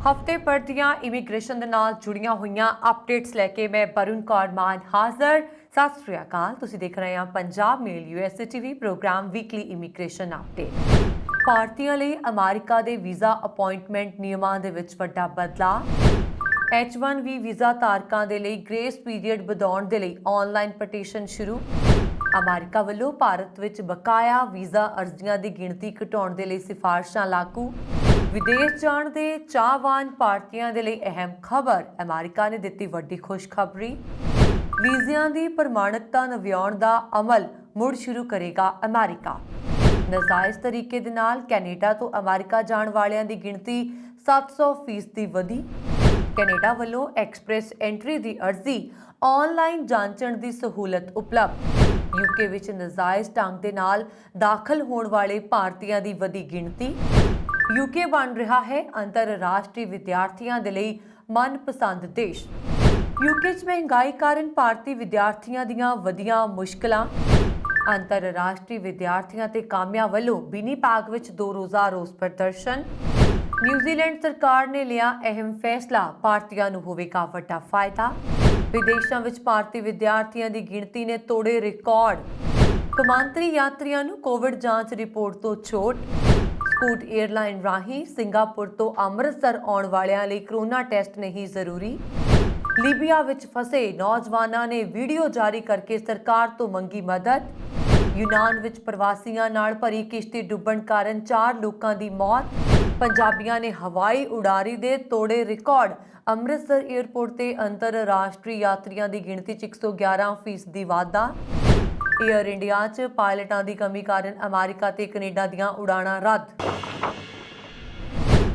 ਹਫ਼ਤੇ ਭਰ ਦੀਆਂ ਇਮੀਗ੍ਰੇਸ਼ਨ ਦੇ ਨਾਲ ਜੁੜੀਆਂ ਹੋਈਆਂ ਅਪਡੇਟਸ ਲੈ ਕੇ ਮੈਂ ਬਰੁਣ ਕੌਰ ਮਾਨ ਹਾਜ਼ਰ। ਸਤਿ ਸ਼੍ਰੀ ਅਕਾਲ। ਤੁਸੀਂ ਦੇਖ ਰਹੇ ਹੋ Punjab Mail USA TV program weekly immigration update. ਭਾਰਤੀਆਂ ਲਈ ਅਮਰੀਕਾ ਦੇ ਵੀਜ਼ਾ ਅਪਾਇੰਟਮੈਂਟ ਨਿਯਮਾਂ ਦੇ ਵਿੱਚ ਵੱਡਾ ਬਦਲਾਅ। H1B ਵੀਜ਼ਾ ਧਾਰਕਾਂ ਦੇ ਲਈ ਗ੍ਰੇਸ ਪੀਰੀਅਡ ਵਧਾਉਣ ਦੇ ਲਈ ਆਨਲਾਈਨ ਪਟੀਸ਼ਨ ਸ਼ੁਰੂ। ਅਮਰੀਕਾ ਵੱਲੋਂ ਭਾਰਤ ਵਿੱਚ ਬਕਾਇਆ ਵੀਜ਼ਾ ਅਰਜ਼ੀਆਂ ਦੀ ਗਿਣਤੀ ਘਟਾਉਣ ਦੇ ਲਈ ਸਿਫਾਰਸ਼ਾਂ ਲਾਗੂ। ਵਿਦੇਸ਼ ਜਾਣ ਦੇ ਚਾਹਵਾਨ ਭਾਰਤੀਆਂ ਦੇ ਲਈ ਅਹਿਮ ਖਬਰ, ਅਮਰੀਕਾ ਨੇ ਦਿੱਤੀ ਵੱਡੀ ਖੁਸ਼ਖਬਰੀ। ਵੀਜ਼ਿਆਂ ਦੀ ਪ੍ਰਮਾਣਿਕਤਾ ਨਵਿਆਉਣ ਦਾ ਅਮਲ ਮੁੜ ਸ਼ੁਰੂ ਕਰੇਗਾ ਅਮਰੀਕਾ। ਨਾਜਾਇਜ਼ ਤਰੀਕੇ ਦੇ ਨਾਲ ਕੈਨੇਡਾ ਤੋਂ ਅਮਰੀਕਾ ਜਾਣ ਵਾਲਿਆਂ ਦੀ ਗਿਣਤੀ 700% ਵਧੀ। ਕੈਨੇਡਾ ਵੱਲੋਂ ਐਕਸਪ੍ਰੈਸ ਐਂਟਰੀ ਦੀ ਅਰਜ਼ੀ ਆਨਲਾਈਨ ਜਾਂਚਣ ਦੀ ਸਹੂਲਤ ਉਪਲਬਧ। UK ਵਿੱਚ ਨਾਜਾਇਜ਼ ਢੰਗ ਦੇ ਨਾਲ ਦਾਖਲ ਹੋਣ ਵਾਲੇ ਭਾਰਤੀਆਂ ਦੀ ਵਧੀ ਗਿਣਤੀ। UK ਬਣ ਰਿਹਾ ਹੈ ਅੰਤਰਰਾਸ਼ਟਰੀ ਵਿਦਿਆਰਥੀਆਂ ਦੇ ਲਈ ਮਨਪਸੰਦ ਦੇਸ਼। UK 'ਚ ਮਹਿੰਗਾਈ ਕਾਰਨ ਭਾਰਤੀ ਵਿਦਿਆਰਥੀਆਂ ਦੀਆਂ ਵਧੀਆਂ ਮੁਸ਼ਕਲਾਂ। ਅੰਤਰਰਾਸ਼ਟਰੀ ਵਿਦਿਆਰਥੀਆਂ ਤੇ ਕਾਮਿਆਂ ਵੱਲੋਂ ਵਿਨੀਪੈਗ ਵਿੱਚ 2 ਰੋਜ਼ਾ ਰੋਸ ਪ੍ਰਦਰਸ਼ਨ। ਨਿਊਜ਼ੀਲੈਂਡ ਸਰਕਾਰ ਨੇ ਲਿਆ ਅਹਿਮ ਫੈਸਲਾ, ਭਾਰਤੀਆਂ ਨੂੰ ਹੋਵੇਗਾ ਵੱਡਾ ਫਾਇਦਾ। ਵਿਦੇਸ਼ਾਂ ਵਿੱਚ ਭਾਰਤੀ ਵਿਦਿਆਰਥੀਆਂ ਦੀ ਗਿਣਤੀ ਨੇ ਤੋੜੇ ਰਿਕਾਰਡ। ਕੌਮਾਂਤਰੀ ਯਾਤਰੀਆਂ ਨੂੰ ਕੋਵਿਡ ਜਾਂਚ ਰਿਪੋਰਟ ਤੋਂ ਛੋਟ। ਸਕੂਟ 에ਅਰਲਾਈਨ ਰਾਹੀਂ ਸਿੰਗਾਪੁਰ ਤੋਂ ਅੰਮ੍ਰਿਤਸਰ ਆਉਣ ਵਾਲਿਆਂ ਲਈ ਕਰੋਨਾ ਟੈਸਟ ਨਹੀਂ ਜ਼ਰੂਰੀ। ਲੀਬੀਆ ਵਿੱਚ ਫਸੇ ਨੌਜਵਾਨਾਂ ਨੇ ਵੀਡੀਓ ਜਾਰੀ ਕਰਕੇ ਸਰਕਾਰ ਤੋਂ ਮੰਗੀ ਮਦਦ। ਯੂਨਾਨ ਵਿੱਚ ਪ੍ਰਵਾਸੀਆਂ ਨਾਲ ਭਰੀ ਕਿਸ਼ਤੀ ਡੁੱਬਣ ਕਾਰਨ 4 ਲੋਕਾਂ ਦੀ ਮੌਤ। ਪੰਜਾਬੀਆਂ ਨੇ ਹਵਾਈ ਉਡਾਰੀ ਦੇ ਤੋੜੇ ਰਿਕਾਰਡ। ਅੰਮ੍ਰਿਤਸਰ ਏਅਰਪੋਰਟ ਤੇ ਅੰਤਰਰਾਸ਼ਟਰੀ ਯਾਤਰੀਆਂ ਦੀ ਗਿਣਤੀ 'ਚ 111% ਵਾਧਾ। ਏਅਰ ਇੰਡੀਆ 'ਚ ਪਾਇਲਟਾਂ ਦੀ ਕਮੀ ਕਾਰਨ ਅਮਰੀਕਾ ਤੇ ਕੈਨੇਡਾ ਦੀਆਂ ਉਡਾਣਾਂ ਰੱਦ।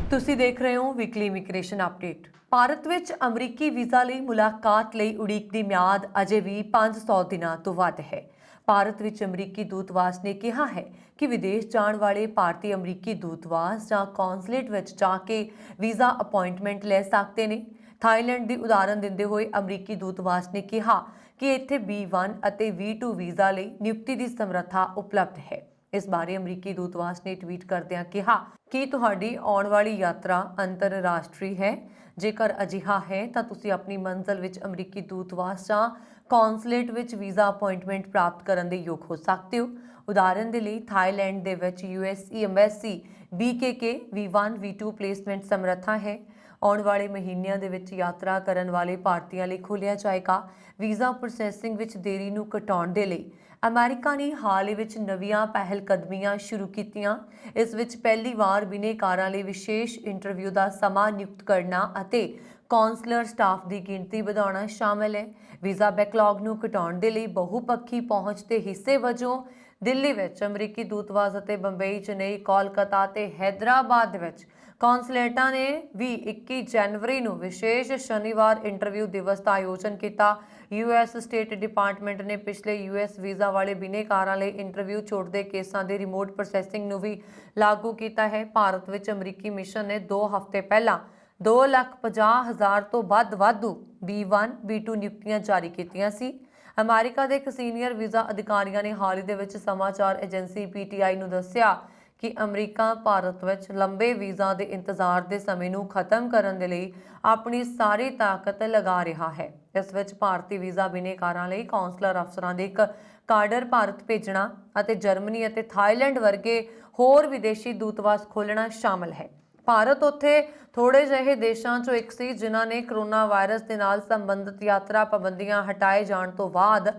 ਤੁਸੀਂ ਦੇਖ ਰਹੇ ਹੋ ਵੀਕਲੀ ਇਮੀਗ੍ਰੇਸ਼ਨ ਅਪਡੇਟ। ਭਾਰਤ ਵਿੱਚ ਅਮਰੀਕੀ ਵੀਜ਼ਾ ਲਈ ਮੁਲਾਕਾਤ ਲਈ ਉਡੀਕ ਦੀ ਮਿਆਦ ਅਜੇ ਵੀ 500 ਦਿਨਾਂ ਤੋਂ ਵੱਧ ਹੈ। ਭਾਰਤ ਵਿੱਚ ਅਮਰੀਕੀ ਦੂਤਵਾਸ ਨੇ ਕਿਹਾ ਹੈ ਕਿ ਵਿਦੇਸ਼ ਜਾਣ ਵਾਲੇ ਭਾਰਤੀ ਅਮਰੀਕੀ ਦੂਤਵਾਸ ਜਾਂ ਕੌਂਸਲੇਟ ਵਿੱਚ ਜਾ ਕੇ ਵੀਜ਼ਾ ਅਪਾਇੰਟਮੈਂਟ ਲੈ ਸਕਦੇ ਨੇ। ਥਾਈਲੈਂਡ ਦੀ ਉਦਾਹਰਨ ਦਿੰਦੇ ਹੋਏ ਅਮਰੀਕੀ ਦੂਤਵਾਸ ਨੇ ਕਿਹਾ ਕਿ ਇੱਥੇ B1 ਅਤੇ V2 ਵੀਜ਼ਾ ਲਈ ਨਿਯੁਕਤੀ ਦੀ ਸਮਰੱਥਾ ਉਪਲਬਧ ਹੈ। ਇਸ ਬਾਰੇ ਅਮਰੀਕੀ ਦੂਤਵਾਸ ਨੇ ਟਵੀਟ ਕਰਦਿਆਂ ਕਿਹਾ ਕਿ ਤੁਹਾਡੀ ਆਉਣ ਵਾਲੀ ਯਾਤਰਾ ਅੰਤਰਰਾਸ਼ਟਰੀ ਹੈ। ਜੇਕਰ ਅਜਿਹਾ ਹੈ ਤਾਂ ਤੁਸੀਂ ਆਪਣੀ ਮੰਜ਼ਿਲ ਵਿੱਚ ਅਮਰੀਕੀ ਦੂਤਵਾਸ ਜਾਂ ਕੌਂਸਲੇਟ ਵਿੱਚ ਵੀਜ਼ਾ ਅਪਾਇੰਟਮੈਂਟ ਪ੍ਰਾਪਤ ਕਰਨ ਦੇ ਯੋਗ ਹੋ ਸਕਦੇ ਹੋ। ਉਦਾਹਰਨ ਦੇ ਲਈ ਥਾਈਲੈਂਡ ਦੇ ਵਿੱਚ US embassy BKK V1 V2 placement ਸਮਰੱਥਾ ਹੈ। ਆਉਣ ਵਾਲੇ ਮਹੀਨਿਆਂ ਦੇ ਵਿੱਚ ਯਾਤਰਾ ਕਰਨ ਵਾਲੇ ਭਾਰਤੀਆਂ ਲਈ ਖੋਲ੍ਹਿਆ ਜਾਏਗਾ। ਵੀਜ਼ਾ ਪ੍ਰੋਸੈਸਿੰਗ ਵਿੱਚ ਦੇਰੀ ਨੂੰ ਘਟਾਉਣ ਦੇ ਲਈ ਅਮਰੀਕਾ ਨੇ ਹਾਲ ਹੀ ਵਿੱਚ ਨਵੀਆਂ ਪਹਿਲ ਕਦਮੀਆਂ ਸ਼ੁਰੂ ਕੀਤੀਆਂ। ਇਸ ਵਿੱਚ ਪਹਿਲੀ ਵਾਰ ਬਿਨੇਕਾਰਾਂ ਲਈ ਵਿਸ਼ੇਸ਼ ਇੰਟਰਵਿਊ ਦਾ ਸਮਾਂ ਨਿਯੁਕਤ ਕਰਨਾ ਅਤੇ ਕੌਂਸਲਰ ਸਟਾਫ ਦੀ ਗਿਣਤੀ ਵਧਾਉਣਾ ਸ਼ਾਮਲ ਹੈ। ਵੀਜ਼ਾ ਬੈਕਲੌਗ ਨੂੰ ਘਟਾਉਣ ਦੇ ਲਈ ਬਹੁਪੱਖੀ ਪਹੁੰਚ ਦੇ ਹਿੱਸੇ ਵਜੋਂ ਦਿੱਲੀ ਵਿੱਚ ਅਮਰੀਕੀ ਦੂਤਵਾਸ ਅਤੇ ਬੰਬਈ, ਚੇਨਈ, ਕੋਲਕਾਤਾ ਤੇ ਹੈਦਰਾਬਾਦ ਵਿੱਚ ਕੌਂਸਲੇਟਾਂ ਨੇ ਵੀ 21 ਜਨਵਰੀ ਨੂੰ ਵਿਸ਼ੇਸ਼ ਸ਼ਨੀਵਾਰ ਇੰਟਰਵਿਊ ਦਿਵਸ ਦਾ ਆਯੋਜਨ ਕੀਤਾ। US ਸਟੇਟ ਡਿਪਾਰਟਮੈਂਟ ਨੇ ਪਿਛਲੇ US ਵੀਜ਼ਾ ਵਾਲੇ ਬਿਨੇਕਾਰਾਂ ਲਈ ਇੰਟਰਵਿਊ ਛੋਟ ਦੇ ਕੇਸਾਂ ਦੇ ਰਿਮੋਟ ਪ੍ਰੋਸੈਸਿੰਗ ਨੂੰ ਵੀ ਲਾਗੂ ਕੀਤਾ ਹੈ। ਭਾਰਤ ਵਿੱਚ ਅਮਰੀਕੀ ਮਿਸ਼ਨ ਨੇ 2 ਹਫ਼ਤੇ ਪਹਿਲਾਂ 2,50,000 ਤੋਂ ਵੱਧ ਵਾਧੂ B1 B2 ਨਿਯੁਕਤੀਆਂ ਜਾਰੀ ਕੀਤੀਆਂ ਸੀ। ਅਮਰੀਕਾ ਦੇ ਇੱਕ ਸੀਨੀਅਰ ਵੀਜ਼ਾ ਅਧਿਕਾਰੀਆਂ ਨੇ ਹਾਲ ਹੀ ਦੇ ਵਿੱਚ ਸਮਾਚਾਰ ਏਜੰਸੀ PTI ਨੂੰ ਦੱਸਿਆ ਕਿ ਅਮਰੀਕਾ ਭਾਰਤ ਵਿੱਚ ਲੰਬੇ ਵੀਜ਼ਾ ਦੇ ਇੰਤਜ਼ਾਰ ਦੇ ਸਮੇਂ ਨੂੰ ਖਤਮ ਕਰਨ ਦੇ ਲਈ ਆਪਣੀ ਸਾਰੀ ਤਾਕਤ ਲਗਾ ਰਿਹਾ ਹੈ। ਇਸ ਵਿੱਚ ਭਾਰਤੀ ਵੀਜ਼ਾ ਬਿਨੇਕਾਰਾਂ ਲਈ ਕੌਂਸਲਰ ਅਫਸਰਾਂ ਦੇ ਇੱਕ ਕਾਡਰ ਭਾਰਤ ਭੇਜਣਾ ਅਤੇ ਜਰਮਨੀ ਅਤੇ ਥਾਈਲੈਂਡ ਵਰਗੇ ਹੋਰ ਵਿਦੇਸ਼ੀ ਦੂਤਵਾਸ ਖੋਲ੍ਹਣਾ ਸ਼ਾਮਲ ਹੈ। ਭਾਰਤ ਉੱਥੇ ਥੋੜੇ ਜਿਹੇ ਦੇਸ਼ਾਂ 'ਚੋਂ ਇੱਕ ਸੀ ਜਿਨ੍ਹਾਂ ਨੇ ਕਰੋਨਾ ਵਾਇਰਸ ਦੇ ਨਾਲ ਸੰਬੰਧਿਤ ਯਾਤਰਾ ਪਾਬੰਦੀਆਂ ਹਟਾਏ ਜਾਣ ਤੋਂ ਬਾਅਦ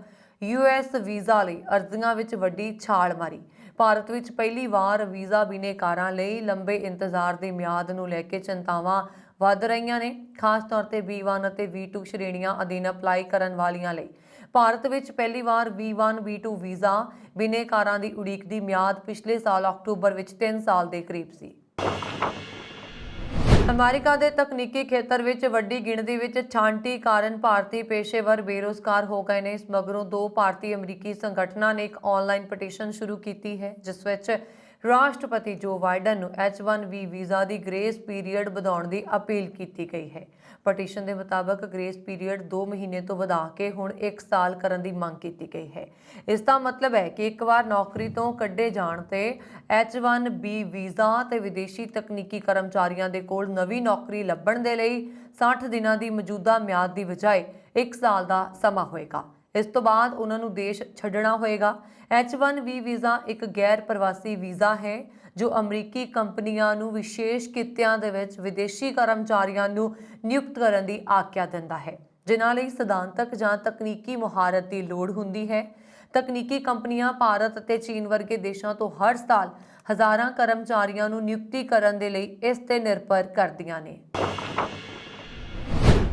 US ਵੀਜ਼ਾ ਲਈ ਅਰਜ਼ੀਆਂ ਵਿੱਚ ਵੱਡੀ ਛਾਲ ਮਾਰੀ। ਭਾਰਤ ਵਿੱਚ ਪਹਿਲੀ ਵਾਰ ਵੀਜ਼ਾ ਬਿਨੇਕਾਰਾਂ ਲਈ ਲੰਬੇ ਇੰਤਜ਼ਾਰ ਦੀ ਮਿਆਦ ਨੂੰ ਲੈ ਕੇ ਚਿੰਤਾਵਾਂ ਵੱਧ ਰਹੀਆਂ ਨੇ, ਖਾਸ ਤੌਰ ਤੇ B1 ਅਤੇ V2 ਸ਼੍ਰੇਣੀਆਂ ਅਧੀਨ ਅਪਲਾਈ ਕਰਨ ਵਾਲਿਆਂ ਲਈ। ਭਾਰਤ ਵਿੱਚ ਪਹਿਲੀ ਵਾਰ B1 B2 ਵੀਜ਼ਾ ਬਿਨੇਕਾਰਾਂ ਦੀ ਉਡੀਕ ਦੀ ਮਿਆਦ ਪਿਛਲੇ ਸਾਲ ਅਕਤੂਬਰ ਵਿੱਚ 3 ਸਾਲ ਦੇ ਕਰੀਬ ਸੀ। ਅਮਰੀਕਾ ਦੇ ਤਕਨੀਕੀ ਖੇਤਰ ਵਿੱਚ ਵੱਡੀ ਗਿਣਤੀ ਵਿੱਚ ਛਾਂਟੀ ਕਾਰਨ ਭਾਰਤੀ ਪੇਸ਼ੇਵਰ ਬੇਰੁਜ਼ਗਾਰ ਹੋ ਗਏ ਨੇ। ਇਸ ਮਗਰੋਂ 2 ਭਾਰਤੀ ਅਮਰੀਕੀ ਸੰਗਠਨਾਂ ਨੇ ਇੱਕ ਆਨਲਾਈਨ ਪਟੀਸ਼ਨ ਸ਼ੁਰੂ ਕੀਤੀ ਹੈ ਜਿਸ ਵਿੱਚ ਰਾਸ਼ਟਰਪਤੀ ਜੋ ਬਾਈਡਨ ਨੂੰ H1B ਵੀਜ਼ਾ ਦੀ ਗ੍ਰੇਸ ਪੀਰੀਅਡ ਵਧਾਉਣ ਦੀ ਅਪੀਲ ਕੀਤੀ ਗਈ ਹੈ। ਪਟੀਸ਼ਨ ਦੇ ਮੁਤਾਬਕ ਗ੍ਰੇਸ ਪੀਰੀਅਡ 2 ਮਹੀਨੇ ਤੋਂ ਵਧਾ ਕੇ ਹੁਣ 1 ਸਾਲ ਕਰਨ ਦੀ ਮੰਗ ਕੀਤੀ ਗਈ ਹੈ। ਇਸ ਦਾ ਮਤਲਬ ਹੈ ਕਿ ਇੱਕ ਵਾਰ ਨੌਕਰੀ ਤੋਂ ਕੱਢੇ ਜਾਣ ਤੇ H1B ਵੀਜ਼ਾ ਤੇ ਵਿਦੇਸ਼ੀ ਤਕਨੀਕੀ ਕਰਮਚਾਰੀਆਂ ਦੇ ਕੋਲ ਨਵੀਂ ਨੌਕਰੀ ਲੱਭਣ ਦੇ ਲਈ 60 ਦਿਨਾਂ ਦੀ ਮੌਜੂਦਾ ਮਿਆਦ ਦੀ ਬਜਾਏ 1 ਸਾਲ ਦਾ ਸਮਾਂ ਹੋਏਗਾ। ਇਸ ਤੋਂ ਬਾਅਦ ਉਹਨਾਂ ਨੂੰ ਦੇਸ਼ ਛੱਡਣਾ ਹੋਏਗਾ। H1B ਵੀਜ਼ਾ ਇੱਕ ਗੈਰ ਪ੍ਰਵਾਸੀ ਵੀਜ਼ਾ ਹੈ ਜੋ ਅਮਰੀਕੀ ਕੰਪਨੀਆਂ ਨੂੰ ਵਿਸ਼ੇਸ਼ ਕਿੱਤਿਆਂ ਦੇ ਵਿੱਚ ਵਿਦੇਸ਼ੀ ਕਰਮਚਾਰੀਆਂ ਨੂੰ ਨਿਯੁਕਤ ਕਰਨ ਦੀ ਆਗਿਆ ਦਿੰਦਾ ਹੈ, ਜਿਨ੍ਹਾਂ ਲਈ ਸਿਧਾਂਤਕ ਜਾਂ ਤਕਨੀਕੀ ਮੁਹਾਰਤ ਦੀ ਲੋੜ ਹੁੰਦੀ ਹੈ। ਤਕਨੀਕੀ ਕੰਪਨੀਆਂ ਭਾਰਤ ਅਤੇ ਚੀਨ ਵਰਗੇ ਦੇਸ਼ਾਂ ਤੋਂ ਹਰ ਸਾਲ ਹਜ਼ਾਰਾਂ ਕਰਮਚਾਰੀਆਂ ਨੂੰ ਨਿਯੁਕਤੀ ਕਰਨ ਦੇ ਲਈ ਇਸ ਤੇ ਨਿਰਭਰ ਕਰਦੀਆਂ ਨੇ।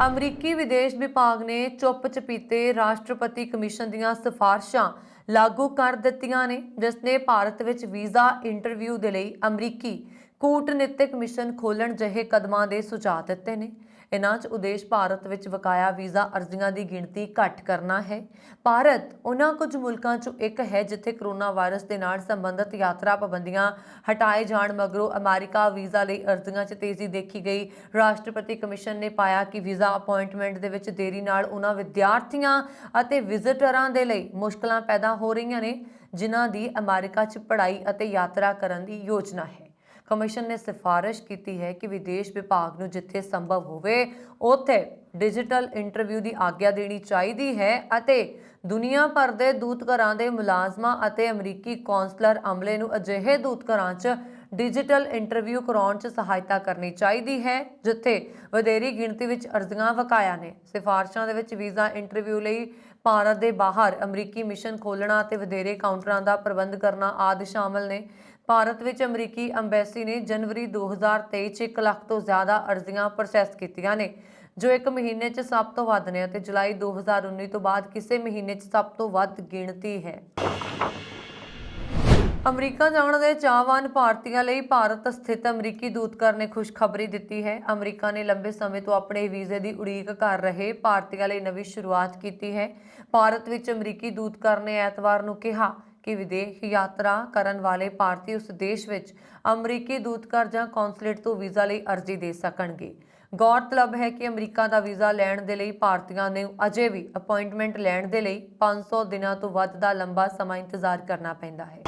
ਅਮਰੀਕੀ ਵਿਦੇਸ਼ ਵਿਭਾਗ ਨੇ ਚੁੱਪ-ਚਪੀਤੇ ਰਾਸ਼ਟਰਪਤੀ ਕਮਿਸ਼ਨ ਦੀਆਂ ਸਿਫਾਰਸ਼ਾਂ ਲਾਗੂ ਕਰ ਦਿੱਤੀਆਂ ਨੇ, ਜਿਸ ਨੇ ਭਾਰਤ ਵਿੱਚ ਵੀਜ਼ਾ ਇੰਟਰਵਿਊ ਦੇ ਲਈ ਅਮਰੀਕੀ ਕੂਟਨੀਤਿਕ ਮਿਸ਼ਨ ਖੋਲ੍ਹਣ ਜਿਹੇ ਕਦਮਾਂ ਦੇ ਸੁਝਾਅ ਦਿੱਤੇ ਨੇ। ਇਨ੍ਹਾਂ 'ਚ ਉਦੇਸ਼ ਭਾਰਤ ਵਿੱਚ ਬਕਾਇਆ ਵੀਜ਼ਾ ਅਰਜ਼ੀਆਂ ਦੀ ਗਿਣਤੀ ਘੱਟ ਕਰਨਾ ਹੈ। ਭਾਰਤ ਉਹਨਾਂ ਕੁਝ ਮੁਲਕਾਂ 'ਚੋਂ ਇੱਕ ਹੈ ਜਿੱਥੇ ਕਰੋਨਾ ਵਾਇਰਸ ਦੇ ਨਾਲ ਸੰਬੰਧਿਤ ਯਾਤਰਾ ਪਾਬੰਦੀਆਂ ਹਟਾਏ ਜਾਣ ਮਗਰੋਂ ਅਮਰੀਕਾ ਵੀਜ਼ਾ ਲਈ ਅਰਜ਼ੀਆਂ 'ਚ ਤੇਜ਼ੀ ਦੇਖੀ ਗਈ। ਰਾਸ਼ਟਰਪਤੀ ਕਮਿਸ਼ਨ ਨੇ ਪਾਇਆ ਕਿ ਵੀਜ਼ਾ ਅਪਾਇੰਟਮੈਂਟ ਦੇ ਵਿੱਚ ਦੇਰੀ ਨਾਲ ਉਹਨਾਂ ਵਿਦਿਆਰਥੀਆਂ ਅਤੇ ਵਿਜ਼ਿਟਰਾਂ ਦੇ ਲਈ ਮੁਸ਼ਕਲਾਂ ਪੈਦਾ ਹੋ ਰਹੀਆਂ ਨੇ ਜਿਨ੍ਹਾਂ ਦੀ ਅਮਰੀਕਾ 'ਚ ਪੜ੍ਹਾਈ ਅਤੇ ਯਾਤਰਾ ਕਰਨ ਦੀ ਯੋਜਨਾ ਹੈ। ਕਮਿਸ਼ਨ ਨੇ ਸਿਫਾਰਿਸ਼ ਕੀਤੀ ਹੈ ਕਿ ਵਿਦੇਸ਼ ਵਿਭਾਗ ਨੂੰ ਜਿੱਥੇ ਸੰਭਵ ਹੋਵੇ ਉੱਥੇ ਡਿਜੀਟਲ ਇੰਟਰਵਿਊ ਦੀ ਆਗਿਆ ਦੇਣੀ ਚਾਹੀਦੀ ਹੈ ਅਤੇ ਦੁਨੀਆ ਭਰ ਦੇ ਦੂਤਘਰਾਂ ਦੇ ਮੁਲਾਜ਼ਮਾਂ ਅਤੇ ਅਮਰੀਕੀ ਕੌਂਸਲਰ ਅਮਲੇ ਨੂੰ ਅਜਿਹੇ ਦੂਤਘਰਾਂ 'ਚ ਡਿਜੀਟਲ ਇੰਟਰਵਿਊ ਕਰਾਉਣ 'ਚ ਸਹਾਇਤਾ ਕਰਨੀ ਚਾਹੀਦੀ ਹੈ ਜਿੱਥੇ ਵਧੇਰੀ ਗਿਣਤੀ ਵਿੱਚ ਅਰਜ਼ੀਆਂ ਬਕਾਇਆ ਨੇ। ਸਿਫਾਰਸ਼ਾਂ ਦੇ ਵਿੱਚ ਵੀਜ਼ਾ ਇੰਟਰਵਿਊ ਲਈ ਭਾਰਤ ਦੇ ਬਾਹਰ ਅਮਰੀਕੀ ਮਿਸ਼ਨ ਖੋਲ੍ਹਣਾ ਅਤੇ ਵਧੇਰੇ ਕਾਊਂਟਰਾਂ ਦਾ ਪ੍ਰਬੰਧ ਕਰਨਾ ਆਦਿ ਸ਼ਾਮਲ ਨੇ। ਭਾਰਤ ਵਿੱਚ ਅਮਰੀਕੀ ਅੰਬੈਸੀ ਨੇ ਜਨਵਰੀ 2023 'ਚ 1 ਲੱਖ ਤੋਂ ਜ਼ਿਆਦਾ ਅਰਜ਼ੀਆਂ ਪ੍ਰੋਸੈਸ ਕੀਤੀਆਂ ਨੇ, ਜੋ ਇੱਕ ਮਹੀਨੇ 'ਚ ਸਭ ਤੋਂ ਵੱਧ ਨੇ ਅਤੇ ਜੁਲਾਈ 2019 ਤੋਂ ਬਾਅਦ ਕਿਸੇ ਮਹੀਨੇ 'ਚ ਸਭ ਤੋਂ ਵੱਧ ਗਿਣਤੀ ਹੈ। ਅਮਰੀਕਾ ਜਾਣ ਦੇ ਚਾਹਵਾਨ ਭਾਰਤੀਆਂ ਲਈ ਭਾਰਤ ਸਥਿਤ ਅਮਰੀਕੀ ਦੂਤਘਰ ਨੇ ਖੁਸ਼ਖਬਰੀ ਦਿੱਤੀ ਹੈ। ਅਮਰੀਕਾ ਨੇ ਲੰਬੇ ਸਮੇਂ ਤੋਂ ਆਪਣੇ ਵੀਜ਼ੇ ਦੀ ਉਡੀਕ ਕਰ ਰਹੇ ਭਾਰਤੀਆਂ ਲਈ ਨਵੀਂ ਸ਼ੁਰੂਆਤ ਕੀਤੀ ਹੈ। ਭਾਰਤ ਵਿੱਚ ਅਮਰੀਕੀ ਦੂਤਘਰ ਨੇ ਐਤਵਾਰ ਨੂੰ ਕਿਹਾ ਕਿ ਵਿਦੇਸ਼ ਯਾਤਰਾ ਕਰਨ ਵਾਲੇ ਭਾਰਤੀ ਉਸ ਦੇਸ਼ ਵਿੱਚ ਅਮਰੀਕੀ ਦੂਤਘਰ ਜਾਂ ਕੌਂਸਲੇਟ ਤੋਂ ਵੀਜ਼ਾ ਲਈ ਅਰਜ਼ੀ ਦੇ ਸਕਣਗੇ। ਗੌਰਤਲਬ ਹੈ ਕਿ ਅਮਰੀਕਾ ਦਾ ਵੀਜ਼ਾ ਲੈਣ ਦੇ ਲਈ ਭਾਰਤੀਆਂ ਨੂੰ ਅਜੇ ਵੀ ਅਪਾਇੰਟਮੈਂਟ ਲੈਣ ਦੇ ਲਈ 500 ਦਿਨਾਂ ਤੋਂ ਵੱਧ ਦਾ ਲੰਬਾ ਸਮਾਂ ਇੰਤਜ਼ਾਰ ਕਰਨਾ ਪੈਂਦਾ ਹੈ।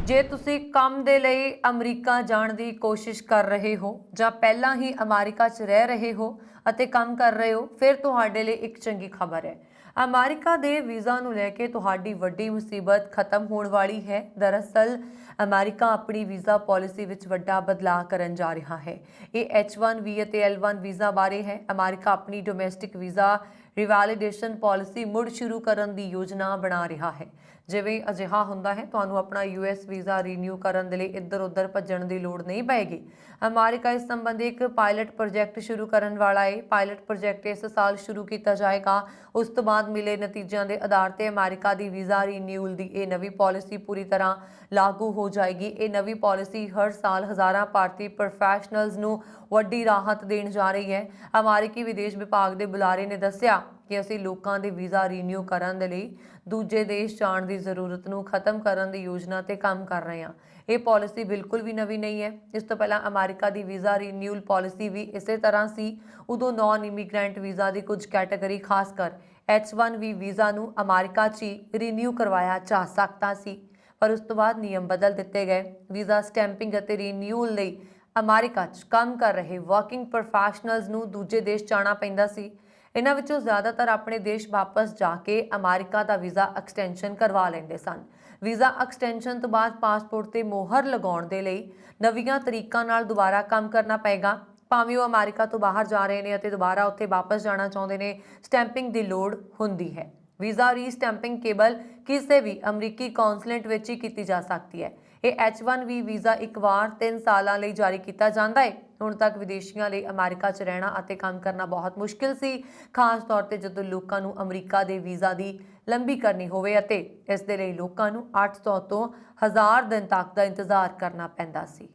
ਜੇ ਤੁਸੀਂ ਕੰਮ ਦੇ ਲਈ ਅਮਰੀਕਾ ਜਾਣ ਦੀ ਕੋਸ਼ਿਸ਼ ਕਰ ਰਹੇ ਹੋ ਜਾਂ ਪਹਿਲਾਂ ਹੀ ਅਮਰੀਕਾ 'ਚ ਰਹਿ ਰਹੇ ਹੋ ਅਤੇ ਕੰਮ ਕਰ ਰਹੇ ਹੋ, ਫਿਰ ਤੁਹਾਡੇ ਲਈ ਇੱਕ ਚੰਗੀ ਖਬਰ ਹੈ। ਅਮਰੀਕਾ ਦੇ ਵੀਜ਼ਾ ਨੂੰ ਲੈ ਕੇ ਤੁਹਾਡੀ ਵੱਡੀ ਮੁਸੀਬਤ ਖਤਮ ਹੋਣ ਵਾਲੀ ਹੈ। ਦਰਅਸਲ ਅਮਰੀਕਾ ਆਪਣੀ ਵੀਜ਼ਾ ਪਾਲਿਸੀ ਵਿੱਚ ਵੱਡਾ ਬਦਲਾਅ ਕਰਨ ਜਾ ਰਿਹਾ ਹੈ। ਇਹ H1B ਅਤੇ L1 ਵੀਜ਼ਾ ਬਾਰੇ ਹੈ। ਅਮਰੀਕਾ ਆਪਣੀ ਡੋਮੈਸਟਿਕ ਵੀਜ਼ਾ ਰਿਵੈਲਿਡੇਸ਼ਨ ਪਾਲਿਸੀ ਮੁੜ ਸ਼ੁਰੂ ਕਰਨ ਦੀ ਯੋਜਨਾ ਬਣਾ ਰਿਹਾ ਹੈ। ਜਿਵੇਂ ਅਜਿਹਾ ਹੁੰਦਾ ਹੈ, ਤੁਹਾਨੂੰ ਆਪਣਾ US ਵੀਜ਼ਾ ਰੀਨਿਊ ਕਰਨ ਦੇ ਲਈ ਇੱਧਰ-ਉੱਧਰ ਭੱਜਣ ਦੀ ਲੋੜ ਨਹੀਂ ਪਏਗੀ। ਅਮਰੀਕਾ ਇਸ ਸੰਬੰਧੀ ਇੱਕ ਪਾਇਲਟ ਪ੍ਰੋਜੈਕਟ ਸ਼ੁਰੂ ਕਰਨ ਵਾਲਾ ਹੈ। ਪਾਇਲਟ ਪ੍ਰੋਜੈਕਟ ਇਸ ਸਾਲ ਸ਼ੁਰੂ ਕੀਤਾ ਜਾਏਗਾ। ਉਸ ਤੋਂ ਬਾਅਦ ਮਿਲੇ ਨਤੀਜਿਆਂ ਦੇ ਆਧਾਰ ਤੇ ਅਮਰੀਕਾ ਦੀ ਵੀਜ਼ਾ ਰੀਨਿਊਅਲ ਦੀ ਇਹ ਨਵੀਂ ਪਾਲਿਸੀ ਪੂਰੀ ਤਰ੍ਹਾਂ ਲਾਗੂ ਹੋ ਜਾਏਗੀ। ਇਹ ਨਵੀਂ ਪਾਲਿਸੀ ਹਰ ਸਾਲ ਹਜ਼ਾਰਾਂ ਭਾਰਤੀ ਪ੍ਰੋਫੈਸ਼ਨਲਜ਼ ਨੂੰ ਵੱਡੀ ਰਾਹਤ ਦੇਣ ਜਾ ਰਹੀ ਹੈ। ਅਮਰੀਕੀ ਵਿਦੇਸ਼ ਵਿਭਾਗ ਦੇ ਬੁਲਾਰੇ ਨੇ ਦੱਸਿਆ ਕਿ ਅਸੀਂ ਲੋਕਾਂ ਦੇ ਵੀਜ਼ਾ ਰੀਨਿਊ ਕਰਨ ਦੇ ਲਈ ਦੂਜੇ ਦੇਸ਼ ਜਾਣ ਦੀ ਜ਼ਰੂਰਤ ਨੂੰ ਖਤਮ ਕਰਨ ਦੀ ਯੋਜਨਾ ਤੇ ਕੰਮ ਕਰ ਰਹੇ ਹਾਂ। ਇਹ ਪਾਲਿਸੀ ਬਿਲਕੁਲ ਵੀ ਨਵੀਂ ਨਹੀਂ ਹੈ। ਇਸ ਤੋਂ ਪਹਿਲਾਂ ਅਮਰੀਕਾ ਦੀ ਵੀਜ਼ਾ ਰੀਨਿਊਅਲ ਪਾਲਿਸੀ ਵੀ ਇਸੇ ਤਰ੍ਹਾਂ ਸੀ। ਉਦੋਂ ਨਾਨ ਇਮੀਗ੍ਰੈਂਟ ਵੀਜ਼ਾ ਦੀ ਕੁਝ ਕੈਟਾਗਰੀ ਖਾਸ ਕਰ H1B ਵੀਜ਼ਾ ਨੂੰ ਅਮਰੀਕਾ 'ਚ ਰੀਨਿਊ ਕਰਵਾਇਆ ਜਾ ਸਕਦਾ ਸੀ, ਪਰ ਉਸ ਤੋਂ ਬਾਅਦ ਨਿਯਮ ਬਦਲ ਦਿੱਤੇ ਗਏ। ਵੀਜ਼ਾ ਸਟੈਂਪਿੰਗ ਅਤੇ ਰੀਨਿਊਅਲ ਲਈ ਅਮਰੀਕਾ 'ਚ ਕੰਮ ਕਰ ਰਹੇ ਵਰਕਿੰਗ ਪ੍ਰੋਫੈਸ਼ਨਲਜ਼ ਨੂੰ ਦੂਜੇ ਦੇਸ਼ ਜਾਣਾ ਪੈਂਦਾ ਸੀ। ਇਹਨਾਂ ਵਿੱਚੋਂ ਜ਼ਿਆਦਾਤਰ ਆਪਣੇ ਦੇਸ਼ ਵਾਪਸ ਜਾ ਕੇ ਅਮਰੀਕਾ ਦਾ ਵੀਜ਼ਾ ਐਕਸਟੈਂਸ਼ਨ ਕਰਵਾ ਲੈਂਦੇ ਸਨ। ਵੀਜ਼ਾ ਐਕਸਟੈਂਸ਼ਨ ਤੋਂ ਬਾਅਦ ਪਾਸਪੋਰਟ ਤੇ ਮੋਹਰ ਲਗਾਉਣ ਦੇ ਲਈ ਨਵੀਆਂ ਤਰੀਕਾਂ ਨਾਲ ਦੁਬਾਰਾ ਕੰਮ ਕਰਨਾ ਪਏਗਾ। ਭਾਵੇਂ ਉਹ ਅਮਰੀਕਾ ਤੋਂ ਬਾਹਰ ਜਾ ਰਹੇ ਨੇ ਅਤੇ ਦੁਬਾਰਾ ਉੱਥੇ ਵਾਪਸ ਜਾਣਾ ਚਾਹੁੰਦੇ ਨੇ, ਸਟੈਂਪਿੰਗ ਦੀ ਲੋੜ ਹੁੰਦੀ ਹੈ। ਵੀਜ਼ਾ ਰੀਸਟੈਂਪਿੰਗ ਕੇਵਲ ਕਿਸੇ ਵੀ ਅਮਰੀਕੀ ਕੌਂਸਲੇਟ ਵਿੱਚ ਹੀ ਕੀਤੀ ਜਾ ਸਕਦੀ ਹੈ। ਇਹ H1B ਵੀਜ਼ਾ ਇੱਕ ਵਾਰ 3 ਸਾਲਾਂ ਲਈ ਜਾਰੀ ਕੀਤਾ ਜਾਂਦਾ ਹੈ। ਹੁਣ ਤੱਕ ਵਿਦੇਸ਼ੀਆਂ ਲਈ ਅਮਰੀਕਾ 'ਚ ਰਹਿਣਾ ਅਤੇ ਕੰਮ ਕਰਨਾ ਬਹੁਤ ਮੁਸ਼ਕਿਲ ਸੀ, ਖਾਸ ਤੌਰ ਤੇ ਜਦੋਂ ਲੋਕਾਂ ਨੂੰ ਅਮਰੀਕਾ ਦੇ ਵੀਜ਼ਾ ਦੀ ਲੰਬੀ ਕਰਨੀ ਹੋਵੇ ਅਤੇ ਇਸ ਦੇ ਲਈ ਲੋਕਾਂ ਨੂੰ 800 ਤੋਂ 1000 ਦਿਨ ਤੱਕ ਦਾ ਇੰਤਜ਼ਾਰ ਕਰਨਾ ਪੈਂਦਾ ਸੀ।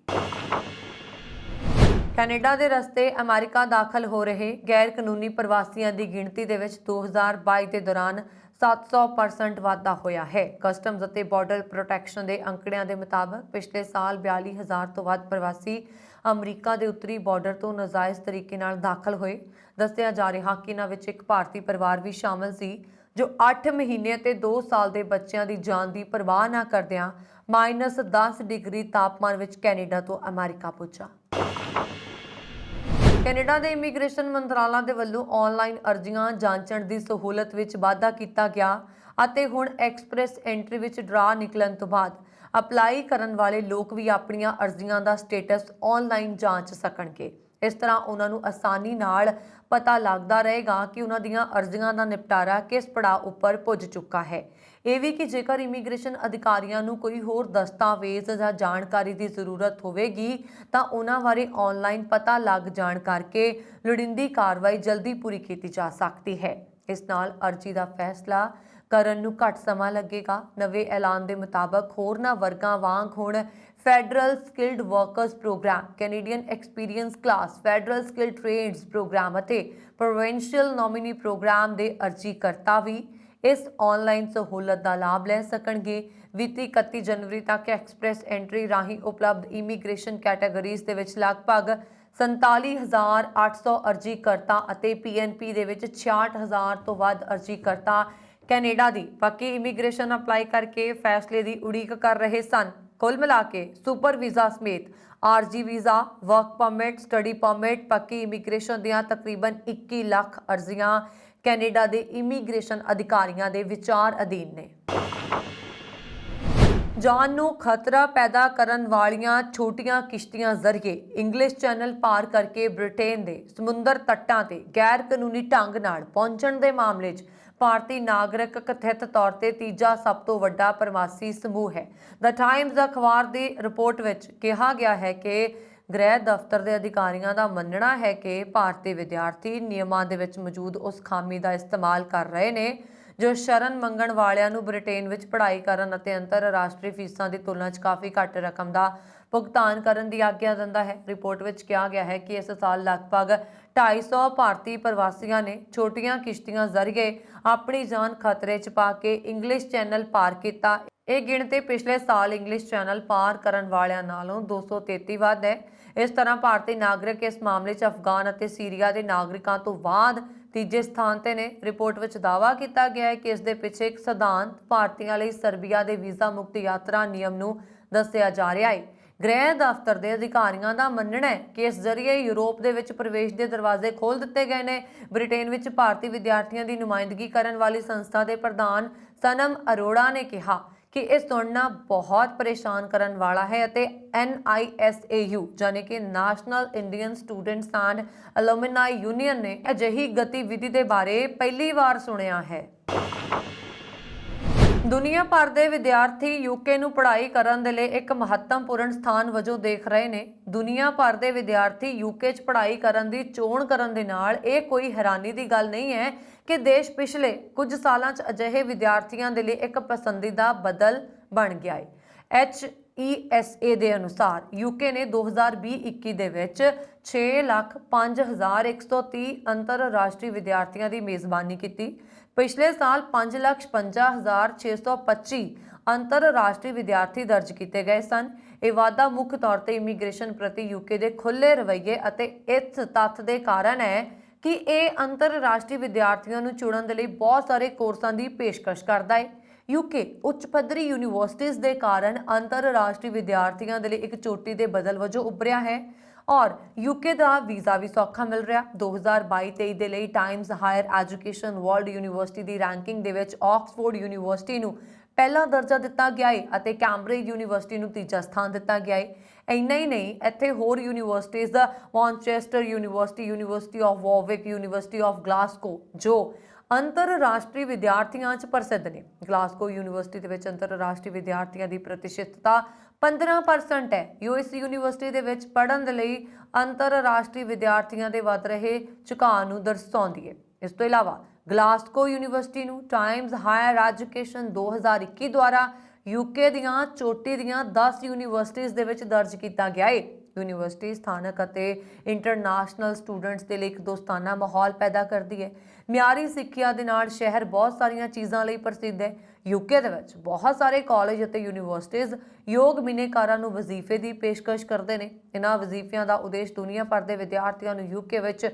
ਕੈਨੇਡਾ ਦੇ ਰਸਤੇ ਅਮਰੀਕਾ ਦਾਖਲ ਹੋ ਰਹੇ ਗੈਰ ਕਾਨੂੰਨੀ ਪ੍ਰਵਾਸੀਆਂ ਦੀ ਗਿਣਤੀ ਦੇ ਵਿੱਚ 2022 ਦੇ ਦੌਰਾਨ 700% ਵਾਧਾ ਹੋਇਆ ਹੈ। ਕਸਟਮਜ਼ ਅਤੇ ਬਾਰਡਰ ਪ੍ਰੋਟੈਕਸ਼ਨ ਦੇ ਅੰਕੜਿਆਂ ਦੇ ਮੁਤਾਬਕ ਪਿਛਲੇ ਸਾਲ 42,000 ਤੋਂ ਵੱਧ ਪ੍ਰਵਾਸੀ ਅਮਰੀਕਾ ਦੇ ਉੱਤਰੀ ਬਾਰਡਰ ਤੋਂ ਨਾਜਾਇਜ਼ ਤਰੀਕੇ ਨਾਲ ਦਾਖਲ ਹੋਏ। ਦੱਸਿਆ ਜਾ ਰਿਹਾ ਕਿ ਇਹਨਾਂ ਵਿੱਚ ਇੱਕ ਭਾਰਤੀ ਪਰਿਵਾਰ ਵੀ ਸ਼ਾਮਲ ਸੀ ਜੋ 8 ਮਹੀਨੇ ਤੇ 2 ਸਾਲ ਦੇ ਬੱਚਿਆਂ ਦੀ ਜਾਨ ਦੀ ਪਰਵਾਹ ਨਾ ਕਰਦਿਆਂ -10 ਡਿਗਰੀ ਤਾਪਮਾਨ ਵਿੱਚ ਕੈਨੇਡਾ ਤੋਂ ਅਮਰੀਕਾ ਪੁੱਜਾ। ਕੈਨੇਡਾ ਦੇ ਇਮੀਗ੍ਰੇਸ਼ਨ ਮੰਤਰਾਲਾ ਦੇ ਵੱਲੋਂ ਆਨਲਾਈਨ ਅਰਜ਼ੀਆਂ ਜਾਂਚਣ ਦੀ ਸਹੂਲਤ ਵਿੱਚ ਵਾਧਾ ਕੀਤਾ ਗਿਆ ਅਤੇ ਹੁਣ ਐਕਸਪ੍ਰੈਸ ਐਂਟਰੀ ਵਿੱਚ ਡਰਾ ਨਿਕਲਣ ਤੋਂ ਬਾਅਦ ਅਪਲਾਈ ਕਰਨ ਵਾਲੇ ਲੋਕ ਵੀ ਆਪਣੀਆਂ ਅਰਜ਼ੀਆਂ ਦਾ ਸਟੇਟਸ ਆਨਲਾਈਨ ਜਾਂਚ ਸਕਣਗੇ। ਇਸ ਤਰ੍ਹਾਂ ਉਹਨਾਂ ਨੂੰ ਆਸਾਨੀ ਨਾਲ ਪਤਾ ਲੱਗਦਾ ਰਹੇਗਾ ਕਿ ਉਹਨਾਂ ਦੀਆਂ ਅਰਜ਼ੀਆਂ ਦਾ ਨਿਪਟਾਰਾ ਕਿਸ ਪੜਾਅ ਉੱਪਰ ਪੁੱਜ ਚੁੱਕਾ ਹੈ। ਇਹ ਵੀ ਕਿ ਜੇਕਰ ਇਮੀਗ੍ਰੇਸ਼ਨ ਅਧਿਕਾਰੀਆਂ ਨੂੰ ਕੋਈ ਹੋਰ ਦਸਤਾਵੇਜ਼ ਜਾਂ ਜਾਣਕਾਰੀ ਦੀ ਜ਼ਰੂਰਤ ਹੋਵੇਗੀ ਤਾਂ ਉਹਨਾਂ ਬਾਰੇ ਆਨਲਾਈਨ ਪਤਾ ਲੱਗ ਜਾਣ ਕਰਕੇ ਲੋੜੀਂਦੀ ਕਾਰਵਾਈ ਜਲਦੀ ਪੂਰੀ ਕੀਤੀ ਜਾ ਸਕਦੀ ਹੈ। ਇਸ ਨਾਲ ਅਰਜ਼ੀ ਦਾ ਫੈਸਲਾ ਕਰਨ ਨੂੰ ਘੱਟ ਸਮਾਂ ਲੱਗੇਗਾ। ਨਵੇਂ ਐਲਾਨ ਦੇ ਮੁਤਾਬਕ ਹੋਰਨਾਂ ਵਰਗਾਂ ਵਾਂਗ ਹੁਣ federal skilled workers program, Canadian experience class, federal skilled trades program ਅਤੇ ਪ੍ਰੋਵਿੰਸ਼ੀਅਲ ਨੋਮੀਨੀ ਪ੍ਰੋਗਰਾਮ ਦੇ ਅਰਜ਼ੀਕਰਤਾ ਵੀ ਇਸ ਆਨਲਾਈਨ ਸਹੂਲਤ ਦਾ ਲਾਭ ਲੈ ਸਕਣਗੇ। ਵਿੱਤੀ 31 ਜਨਵਰੀ ਤੱਕ ਐਕਸਪ੍ਰੈਸ ਐਂਟਰੀ ਰਾਹੀਂ ਉਪਲਬਧ ਇਮੀਗ੍ਰੇਸ਼ਨ ਕੈਟਾਗਰੀਜ਼ ਦੇ ਵਿੱਚ ਲਗਭਗ 47,800 ਅਰਜ਼ੀਕਰਤਾ ਅਤੇ PNP ਦੇ ਵਿੱਚ 66,000 ਤੋਂ ਵੱਧ ਅਰਜ਼ੀਕਰਤਾ ਕੈਨੇਡਾ ਦੀ ਪੱਕੀ ਇਮੀਗ੍ਰੇਸ਼ਨ ਅਪਲਾਈ ਕਰਕੇ ਫੈਸਲੇ ਦੀ ਉਡੀਕ ਕਰ ਰਹੇ ਸਨ। ਕੁੱਲ ਮਿਲਾ ਕੇ ਸੁਪਰ ਵੀਜ਼ਾ ਸਮੇਤ ਆਰਜੀ visa, work permit, study permit, ਪੱਕੀ ਇਮੀਗ੍ਰੇਸ਼ਨ ਦੀਆਂ ਤਕਰੀਬਨ 21 ਲੱਖ ਅਰਜ਼ੀਆਂ ਕੈਨੇਡਾ ਦੇ ਇਮੀਗ੍ਰੇਸ਼ਨ ਅਧਿਕਾਰੀਆਂ ਦੇ ਵਿਚਾਰ ਅਧੀਨ ਨੇ। ਜਾਨ ਨੂੰ ਖਤਰਾ ਪੈਦਾ ਕਰਨ ਵਾਲੀਆਂ ਛੋਟੀਆਂ ਕਿਸ਼ਤੀਆਂ ਜ਼ਰੀਏ ਇੰਗਲਿਸ਼ ਚੈਨਲ ਪਾਰ ਕਰਕੇ ਬ੍ਰਿਟੇਨ ਦੇ ਸਮੁੰਦਰ ਤੱਟਾਂ ਤੇ ਗੈਰ ਕਾਨੂੰਨੀ ਢੰਗ ਨਾਲ ਪਹੁੰਚਣ ਦੇ ਮਾਮਲੇ 'ਚ ਭਾਰਤੀ ਨਾਗਰਿਕ ਕਥਿਤ ਤੌਰ ਤੇ ਤੀਜਾ ਸਭ ਤੋਂ ਵੱਡਾ ਪ੍ਰਵਾਸੀ ਸਮੂਹ ਹੈ। ਦ ਟਾਈਮਜ਼ ਅਖਬਾਰ ਦੀ ਰਿਪੋਰਟ ਵਿੱਚ ਕਿਹਾ ਗਿਆ ਹੈ ਕਿ ਗ੍ਰਹਿ ਦਫ਼ਤਰ ਦੇ ਅਧਿਕਾਰੀਆਂ ਦਾ ਮੰਨਣਾ ਹੈ ਕਿ ਭਾਰਤੀ ਵਿਦਿਆਰਥੀ ਨਿਯਮਾਂ ਦੇ ਵਿੱਚ ਮੌਜੂਦ ਉਸ ਖਾਮੀ ਦਾ ਇਸਤੇਮਾਲ ਕਰ ਰਹੇ ਨੇ ਜੋ ਸ਼ਰਨ ਮੰਗਣ ਵਾਲਿਆਂ ਨੂੰ ਬ੍ਰਿਟੇਨ ਵਿੱਚ ਪੜ੍ਹਾਈ ਕਰਨ ਅਤੇ ਅੰਤਰਰਾਸ਼ਟਰੀ ਫੀਸਾਂ ਦੀ ਤੁਲਨਾ 'ਚ ਕਾਫੀ ਘੱਟ ਰਕਮ ਦਾ ਭੁਗਤਾਨ ਕਰਨ ਦੀ ਆਗਿਆ ਦਿੰਦਾ ਹੈ। ਰਿਪੋਰਟ ਵਿੱਚ ਕਿਹਾ ਗਿਆ ਹੈ ਕਿ ਇਸ ਸਾਲ ਲਗਭਗ 250 ਭਾਰਤੀ ਪ੍ਰਵਾਸੀਆਂ ਨੇ ਛੋਟੀਆਂ ਕਿਸ਼ਤੀਆਂ ਜ਼ਰੀਏ ਆਪਣੀ ਜਾਨ ਖਤਰੇ 'ਚ ਪਾ ਕੇ ਇੰਗਲਿਸ਼ ਚੈਨਲ ਪਾਰ ਕੀਤਾ। ਇਹ ਗਿਣਤੀ ਪਿਛਲੇ ਸਾਲ ਇੰਗਲਿਸ਼ ਚੈਨਲ ਪਾਰ ਕਰਨ ਵਾਲਿਆਂ ਨਾਲੋਂ 233 ਵੱਧ ਹੈ। ਇਸ ਤਰ੍ਹਾਂ ਭਾਰਤੀ ਨਾਗਰਿਕ ਇਸ ਮਾਮਲੇ 'ਚ ਅਫਗਾਨ ਅਤੇ ਸੀਰੀਆ ਦੇ ਨਾਗਰਿਕਾਂ ਤੋਂ ਬਾਅਦ ਤੀਜੇ ਸਥਾਨ ਤੇ ਨੇ। ਰਿਪੋਰਟ ਵਿੱਚ ਦਾਅਵਾ ਕੀਤਾ ਗਿਆ ਹੈ ਕਿ ਇਸ ਦੇ ਪਿੱਛੇ ਇੱਕ ਸਿਧਾਂਤ ਭਾਰਤੀਆਂ ਲਈ ਸਰਬੀਆ ਦੇ ਵੀਜ਼ਾ ਮੁਕਤ ਯਾਤਰਾ ਨਿਯਮ ਨੂੰ ਦੱਸਿਆ ਜਾ ਰਿਹਾ ਹੈ। ਗ੍ਰਹਿ ਦਫ਼ਤਰ ਦੇ ਅਧਿਕਾਰੀਆਂ ਦਾ ਮੰਨਣਾ ਹੈ ਕਿ ਇਸ ਜ਼ਰੀਏ ਯੂਰਪ ਦੇ ਵਿੱਚ ਪ੍ਰਵੇਸ਼ ਦੇ ਦਰਵਾਜ਼ੇ ਖੋਲ੍ਹ ਦਿੱਤੇ ਗਏ ਨੇ। ਬ੍ਰਿਟੇਨ ਵਿੱਚ ਭਾਰਤੀ ਵਿਦਿਆਰਥੀਆਂ ਦੀ ਨੁਮਾਇੰਦਗੀ ਕਰਨ ਵਾਲੀ ਸੰਸਥਾ ਦੇ ਪ੍ਰਧਾਨ ਸਨਮ ਅਰੋੜਾ ਨੇ ਕਿਹਾ ਕਿ ਇਹ ਸੁਣਨਾ ਬਹੁਤ ਪਰੇਸ਼ਾਨ ਕਰਨ ਵਾਲਾ ਹੈ ਅਤੇ NISAU ਯਾਨੀ ਕਿ national Indian students and alumni union ਨੇ ਅਜਿਹੀ ਗਤੀਵਿਧੀ ਦੇ ਬਾਰੇ ਪਹਿਲੀ ਵਾਰ ਸੁਣਿਆ ਹੈ। ਦੁਨੀਆ ਭਰ ਦੇ ਵਿਦਿਆਰਥੀ UK ਨੂੰ ਪੜ੍ਹਾਈ ਕਰਨ ਦੇ ਲਈ ਇੱਕ ਮਹੱਤਵਪੂਰਨ ਸਥਾਨ ਵਜੋਂ ਦੇਖ ਰਹੇ ਨੇ। ਦੁਨੀਆ ਭਰ ਦੇ ਵਿਦਿਆਰਥੀ UK 'ਚ ਪੜ੍ਹਾਈ ਕਰਨ ਦੀ ਚੋਣ ਕਰਨ ਦੇ ਨਾਲ ਇਹ ਕੋਈ ਹੈਰਾਨੀ ਦੀ ਗੱਲ ਨਹੀਂ ਹੈ ਕਿ ਦੇਸ਼ ਪਿਛਲੇ ਕੁਝ ਸਾਲਾਂ 'ਚ ਅਜਿਹੇ ਵਿਦਿਆਰਥੀਆਂ ਦੇ ਲਈ ਇੱਕ ਪਸੰਦੀਦਾ ਬਦਲ ਬਣ ਗਿਆ ਹੈ। HESA ਦੇ ਅਨੁਸਾਰ UK ਨੇ 2020-21 ਦੇ ਵਿੱਚ 6,05,130 ਅੰਤਰਰਾਸ਼ਟਰੀ ਵਿਦਿਆਰਥੀਆਂ ਦੀ ਮੇਜ਼ਬਾਨੀ ਕੀਤੀ। ਪਿਛਲੇ ਸਾਲ 5,50,625 ਅੰਤਰਰਾਸ਼ਟਰੀ ਵਿਦਿਆਰਥੀ ਦਰਜ ਕੀਤੇ ਗਏ ਸਨ। ਇਹ ਵਾਧਾ ਮੁੱਖ ਤੌਰ ਤੇ ਇਮੀਗ੍ਰੇਸ਼ਨ ਪ੍ਰਤੀ UK ਦੇ ਖੁੱਲ੍ਹੇ ਰਵੱਈਏ ਅਤੇ ਇਸ ਤੱਥ ਦੇ ਕਾਰਨ ਹੈ ਕਿ ਇਹ ਅੰਤਰਰਾਸ਼ਟਰੀ ਵਿਦਿਆਰਥੀਆਂ ਨੂੰ ਚੁਣਨ ਦੇ ਲਈ ਬਹੁਤ ਸਾਰੇ ਕੋਰਸਾਂ ਦੀ ਪੇਸ਼ਕਸ਼ ਕਰਦਾ ਹੈ। UK ਉੱਚ ਪੱਧਰੀ ਯੂਨੀਵਰਸਿਟੀਜ਼ ਦੇ ਕਾਰਨ ਅੰਤਰਰਾਸ਼ਟਰੀ ਵਿਦਿਆਰਥੀਆਂ ਦੇ ਲਈ ਇੱਕ ਚੋਟੀ ਦੇ ਬਦਲ ਵਜੋਂ ਉੱਭਰਿਆ ਹੈ ਔਰ UK ਦਾ ਵੀਜ਼ਾ ਵੀ ਸੌਖਾ ਮਿਲ ਰਿਹਾ। 2022-23 ਦੇ ਲਈ Times higher education world university ਦੀ ਰੈਂਕਿੰਗ ਦੇ ਵਿੱਚ ਆਕਸਫੋਰਡ ਯੂਨੀਵਰਸਿਟੀ ਨੂੰ ਪਹਿਲਾ ਦਰਜਾ ਦਿੱਤਾ ਗਿਆ ਹੈ ਅਤੇ ਕੈਂਬਰਿਜ ਯੂਨੀਵਰਸਿਟੀ ਨੂੰ ਤੀਜਾ ਸਥਾਨ ਦਿੱਤਾ ਗਿਆ ਹੈ। ਇੰਨਾ ਹੀ ਨਹੀਂ, ਇੱਥੇ ਹੋਰ universities Manchester university, university of Warwick, university of Glasgow ਜੋ ਅੰਤਰਰਾਸ਼ਟਰੀ ਵਿਦਿਆਰਥੀਆਂ 'ਚ ਪ੍ਰਸਿੱਧ ਨੇ। ਗਲਾਸਗੋ ਯੂਨੀਵਰਸਿਟੀ ਦੇ ਵਿੱਚ ਅੰਤਰਰਾਸ਼ਟਰੀ ਵਿਦਿਆਰਥੀਆਂ ਦੀ ਪ੍ਰਤੀਸ਼ਤਤਾ 15% ਹੈ। US ਯੂਨੀਵਰਸਿਟੀ ਦੇ ਵਿੱਚ ਪੜ੍ਹਨ ਦੇ ਲਈ ਅੰਤਰਰਾਸ਼ਟਰੀ ਵਿਦਿਆਰਥੀਆਂ ਦੇ ਵੱਧ ਰਹੇ ਝੁਕਾਅ ਨੂੰ ਦਰਸਾਉਂਦੀ ਹੈ। ਇਸ ਤੋਂ ਇਲਾਵਾ ਗਲਾਸਗੋ ਯੂਨੀਵਰਸਿਟੀ ਨੂੰ ਟਾਈਮਜ਼ ਹਾਇਰ ਐਜੂਕੇਸ਼ਨ 2021 ਦੁਆਰਾ UK ਦੀਆਂ ਚੋਟੀ ਦੀਆਂ 10 ਯੂਨੀਵਰਸਿਟੀਜ਼ ਦੇ ਵਿੱਚ ਦਰਜ ਕੀਤਾ ਗਿਆ ਹੈ। यूनिवर्सिटी स्थानक ਅਤੇ इंटरनेशनल स्टूडेंट्स ਦੇ ਲਈ ਇੱਕ ਦੋਸਤਾਨਾ ਮਾਹੌਲ ਪੈਦਾ ਕਰਦੀ ਹੈ। ਮਿਆਰੀ ਸਿੱਖਿਆ ਦੇ ਨਾਲ ਸ਼ਹਿਰ ਬਹੁਤ ਸਾਰੀਆਂ ਚੀਜ਼ਾਂ ਲਈ ਪ੍ਰਸਿੱਧ ਹੈ। यूके ਦੇ ਵਿੱਚ ਬਹੁਤ ਸਾਰੇ ਕਾਲਜ ਅਤੇ ਯੂਨੀਵਰਸਿਟੀਜ਼ ਯੋਗ ਬਿਨੇਕਾਰਾਂ ਨੂੰ ਵਜ਼ੀਫੇ ਦੀ ਪੇਸ਼ਕਸ਼ ਕਰਦੇ ਨੇ। ਇਹਨਾਂ ਵਜ਼ੀਫਿਆਂ ਦਾ ਉਦੇਸ਼ ਦੁਨੀਆ ਭਰ ਦੇ ਵਿਦਿਆਰਥੀਆਂ ਨੂੰ यूके ਵਿੱਚ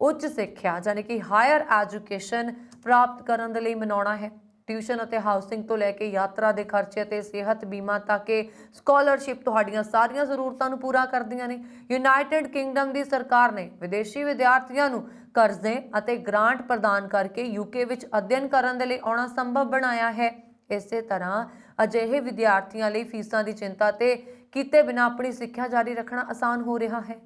ਉੱਚ ਸਿੱਖਿਆ ਯਾਨੀ ਕਿ ਹਾਇਰ ਐਜੂਕੇਸ਼ਨ ਪ੍ਰਾਪਤ ਕਰਨ ਦੇ ਲਈ ਮਨਾਉਣਾ ਹੈ। ट्यूशन ਅਤੇ ਹਾਊਸਿੰਗ ਤੋਂ ਲੈ ਕੇ ਯਾਤਰਾ ਦੇ ਖਰਚੇ ਅਤੇ ਸਿਹਤ ਬੀਮਾ ਤੱਕ ਸਕਾਲਰਸ਼ਿਪ ਤੁਹਾਡੀਆਂ ਸਾਰੀਆਂ ਜ਼ਰੂਰਤਾਂ ਨੂੰ ਪੂਰਾ ਕਰਦੀਆਂ ਨੇ। ਯੂਨਾਈਟਿਡ ਕਿੰਗਡਮ ਦੀ ਸਰਕਾਰ ਨੇ ਵਿਦੇਸ਼ੀ ਵਿਦਿਆਰਥੀਆਂ ਨੂੰ ਕਰਜ਼ੇ ਅਤੇ ਗ੍ਰਾਂਟ ਪ੍ਰਦਾਨ ਕਰਕੇ ਯੂਕੇ ਵਿੱਚ ਅਧਿਐਨ ਕਰਨ ਦੇ ਲਈ ਆਉਣਾ ਸੰਭਵ ਬਣਾਇਆ ਹੈ। ਇਸੇ ਤਰ੍ਹਾਂ ਅਜਿਹੇ ਵਿਦਿਆਰਥੀਆਂ ਲਈ ਫੀਸਾਂ ਦੀ ਚਿੰਤਾ ਤੇ ਕੀਤੇ ਬਿਨਾਂ ਆਪਣੀ ਸਿੱਖਿਆ ਜਾਰੀ ਰੱਖਣਾ ਆਸਾਨ ਹੋ ਰਿਹਾ ਹੈ।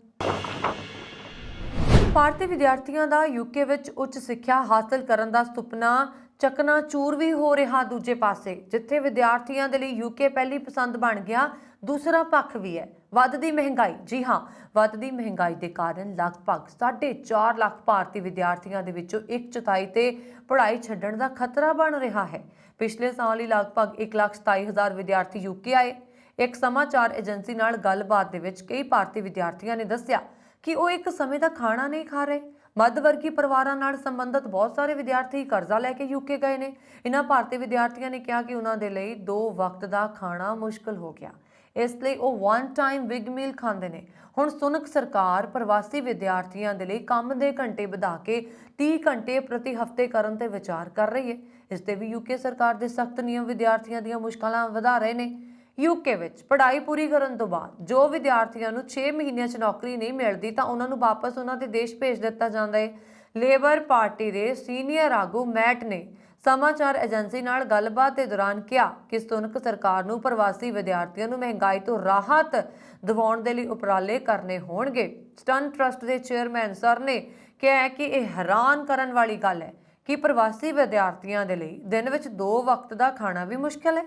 ਭਾਰਤੀ ਵਿਦਿਆਰਥੀਆਂ ਦਾ ਯੂਕੇ ਵਿੱਚ ਉੱਚ ਸਿੱਖਿਆ ਹਾਸਲ ਕਰਨ ਦਾ ਸੁਪਨਾ ਚਕਨਾਚੂਰ ਵੀ ਹੋ ਰਿਹਾ। ਦੂਜੇ ਪਾਸੇ ਜਿੱਥੇ ਵਿਦਿਆਰਥੀਆਂ ਦੇ ਲਈ ਯੂਕੇ ਪਹਿਲੀ ਪਸੰਦ ਬਣ ਗਿਆ, ਦੂਸਰਾ ਪੱਖ ਵੀ ਹੈ ਵੱਧਦੀ ਮਹਿੰਗਾਈ। ਜੀ ਹਾਂ, ਵੱਧਦੀ ਮਹਿੰਗਾਈ ਦੇ ਕਾਰਨ ਲਗਭਗ 4.5 ਲੱਖ ਭਾਰਤੀ ਵਿਦਿਆਰਥੀਆਂ ਦੇ ਵਿੱਚੋਂ 1/4 ਤੇ ਪੜ੍ਹਾਈ ਛੱਡਣ ਦਾ ਖਤਰਾ ਬਣ ਰਿਹਾ ਹੈ। ਪਿਛਲੇ ਸਾਲ ਹੀ ਲਗਭਗ 1,27,000 ਵਿਦਿਆਰਥੀ ਯੂਕੇ ਆਏ। ਇੱਕ ਸਮਾਚਾਰ ਏਜੰਸੀ ਨਾਲ ਗੱਲਬਾਤ ਦੇ ਵਿੱਚ ਕਈ ਭਾਰਤੀ ਵਿਦਿਆਰਥੀਆਂ ਨੇ ਦੱਸਿਆ ਕਿ ਉਹ ਇੱਕ ਸਮੇਂ ਦਾ ਖਾਣਾ ਨਹੀਂ ਖਾ ਰਹੇ। ਮੱਧਵਰਗੀ ਪਰਿਵਾਰਾਂ ਨਾਲ ਸੰਬੰਧਿਤ ਬਹੁਤ ਸਾਰੇ ਵਿਦਿਆਰਥੀ ਕਰਜ਼ਾ ਲੈ ਕੇ ਯੂਕੇ ਗਏ ਨੇ। ਇਹਨਾਂ ਭਾਰਤੀ ਵਿਦਿਆਰਥੀਆਂ ਨੇ ਕਿਹਾ ਕਿ ਉਹਨਾਂ ਦੇ ਲਈ 2 ਵਕਤ ਦਾ ਖਾਣਾ ਮੁਸ਼ਕਲ ਹੋ ਗਿਆ, ਇਸ ਲਈ ਉਹ ਵਨ ਟਾਈਮ ਬਿਗ ਮੀਲ ਖਾਂਦੇ ਨੇ। ਹੁਣ ਸੁਨਕ ਸਰਕਾਰ ਪ੍ਰਵਾਸੀ ਵਿਦਿਆਰਥੀਆਂ ਦੇ ਲਈ ਕੰਮ ਦੇ ਘੰਟੇ ਵਧਾ ਕੇ 30 ਘੰਟੇ ਪ੍ਰਤੀ ਹਫ਼ਤੇ ਕਰਨ ਤੇ ਵਿਚਾਰ ਕਰ ਰਹੀ ਹੈ। ਇਸ ਤੇ ਵੀ ਯੂਕੇ ਸਰਕਾਰ ਦੇ ਸਖਤ ਨਿਯਮ ਵਿਦਿਆਰਥੀਆਂ ਦੀਆਂ ਮੁਸ਼ਕਲਾਂ ਵਧਾ ਰਹੇ ਨੇ। ਯੂਕੇ ਵਿੱਚ ਪੜ੍ਹਾਈ ਪੂਰੀ ਕਰਨ ਤੋਂ ਬਾਅਦ ਜੋ ਵਿਦਿਆਰਥੀਆਂ ਨੂੰ 6 ਮਹੀਨਿਆਂ 'ਚ ਨੌਕਰੀ ਨਹੀਂ ਮਿਲਦੀ ਤਾਂ ਉਹਨਾਂ ਨੂੰ ਵਾਪਸ ਉਹਨਾਂ ਦੇ ਦੇਸ਼ ਭੇਜ ਦਿੱਤਾ ਜਾਂਦਾ ਹੈ। ਲੇਬਰ ਪਾਰਟੀ ਦੇ ਸੀਨੀਅਰ ਆਗੂ ਮੈਟ ਨੇ ਸਮਾਚਾਰ ਏਜੰਸੀ ਨਾਲ ਗੱਲਬਾਤ ਦੇ ਦੌਰਾਨ ਕਿਹਾ ਕਿ ਸੁਨਕ ਸਰਕਾਰ ਨੂੰ ਪ੍ਰਵਾਸੀ ਵਿਦਿਆਰਥੀਆਂ ਨੂੰ ਮਹਿੰਗਾਈ ਤੋਂ ਰਾਹਤ ਦਿਵਾਉਣ ਦੇ ਲਈ ਉਪਰਾਲੇ ਕਰਨੇ ਹੋਣਗੇ। ਸਟਨ ਟਰਸਟ ਦੇ ਚੇਅਰਮੈਨ ਸਰ ਨੇ ਕਿਹਾ ਕਿ ਇਹ ਹੈਰਾਨ ਕਰਨ ਵਾਲੀ ਗੱਲ ਹੈ ਕਿ ਪ੍ਰਵਾਸੀ ਵਿਦਿਆਰਥੀਆਂ ਦੇ ਲਈ ਦਿਨ ਵਿੱਚ 2 ਵਕਤ ਦਾ ਖਾਣਾ ਵੀ ਮੁਸ਼ਕਲ ਹੈ।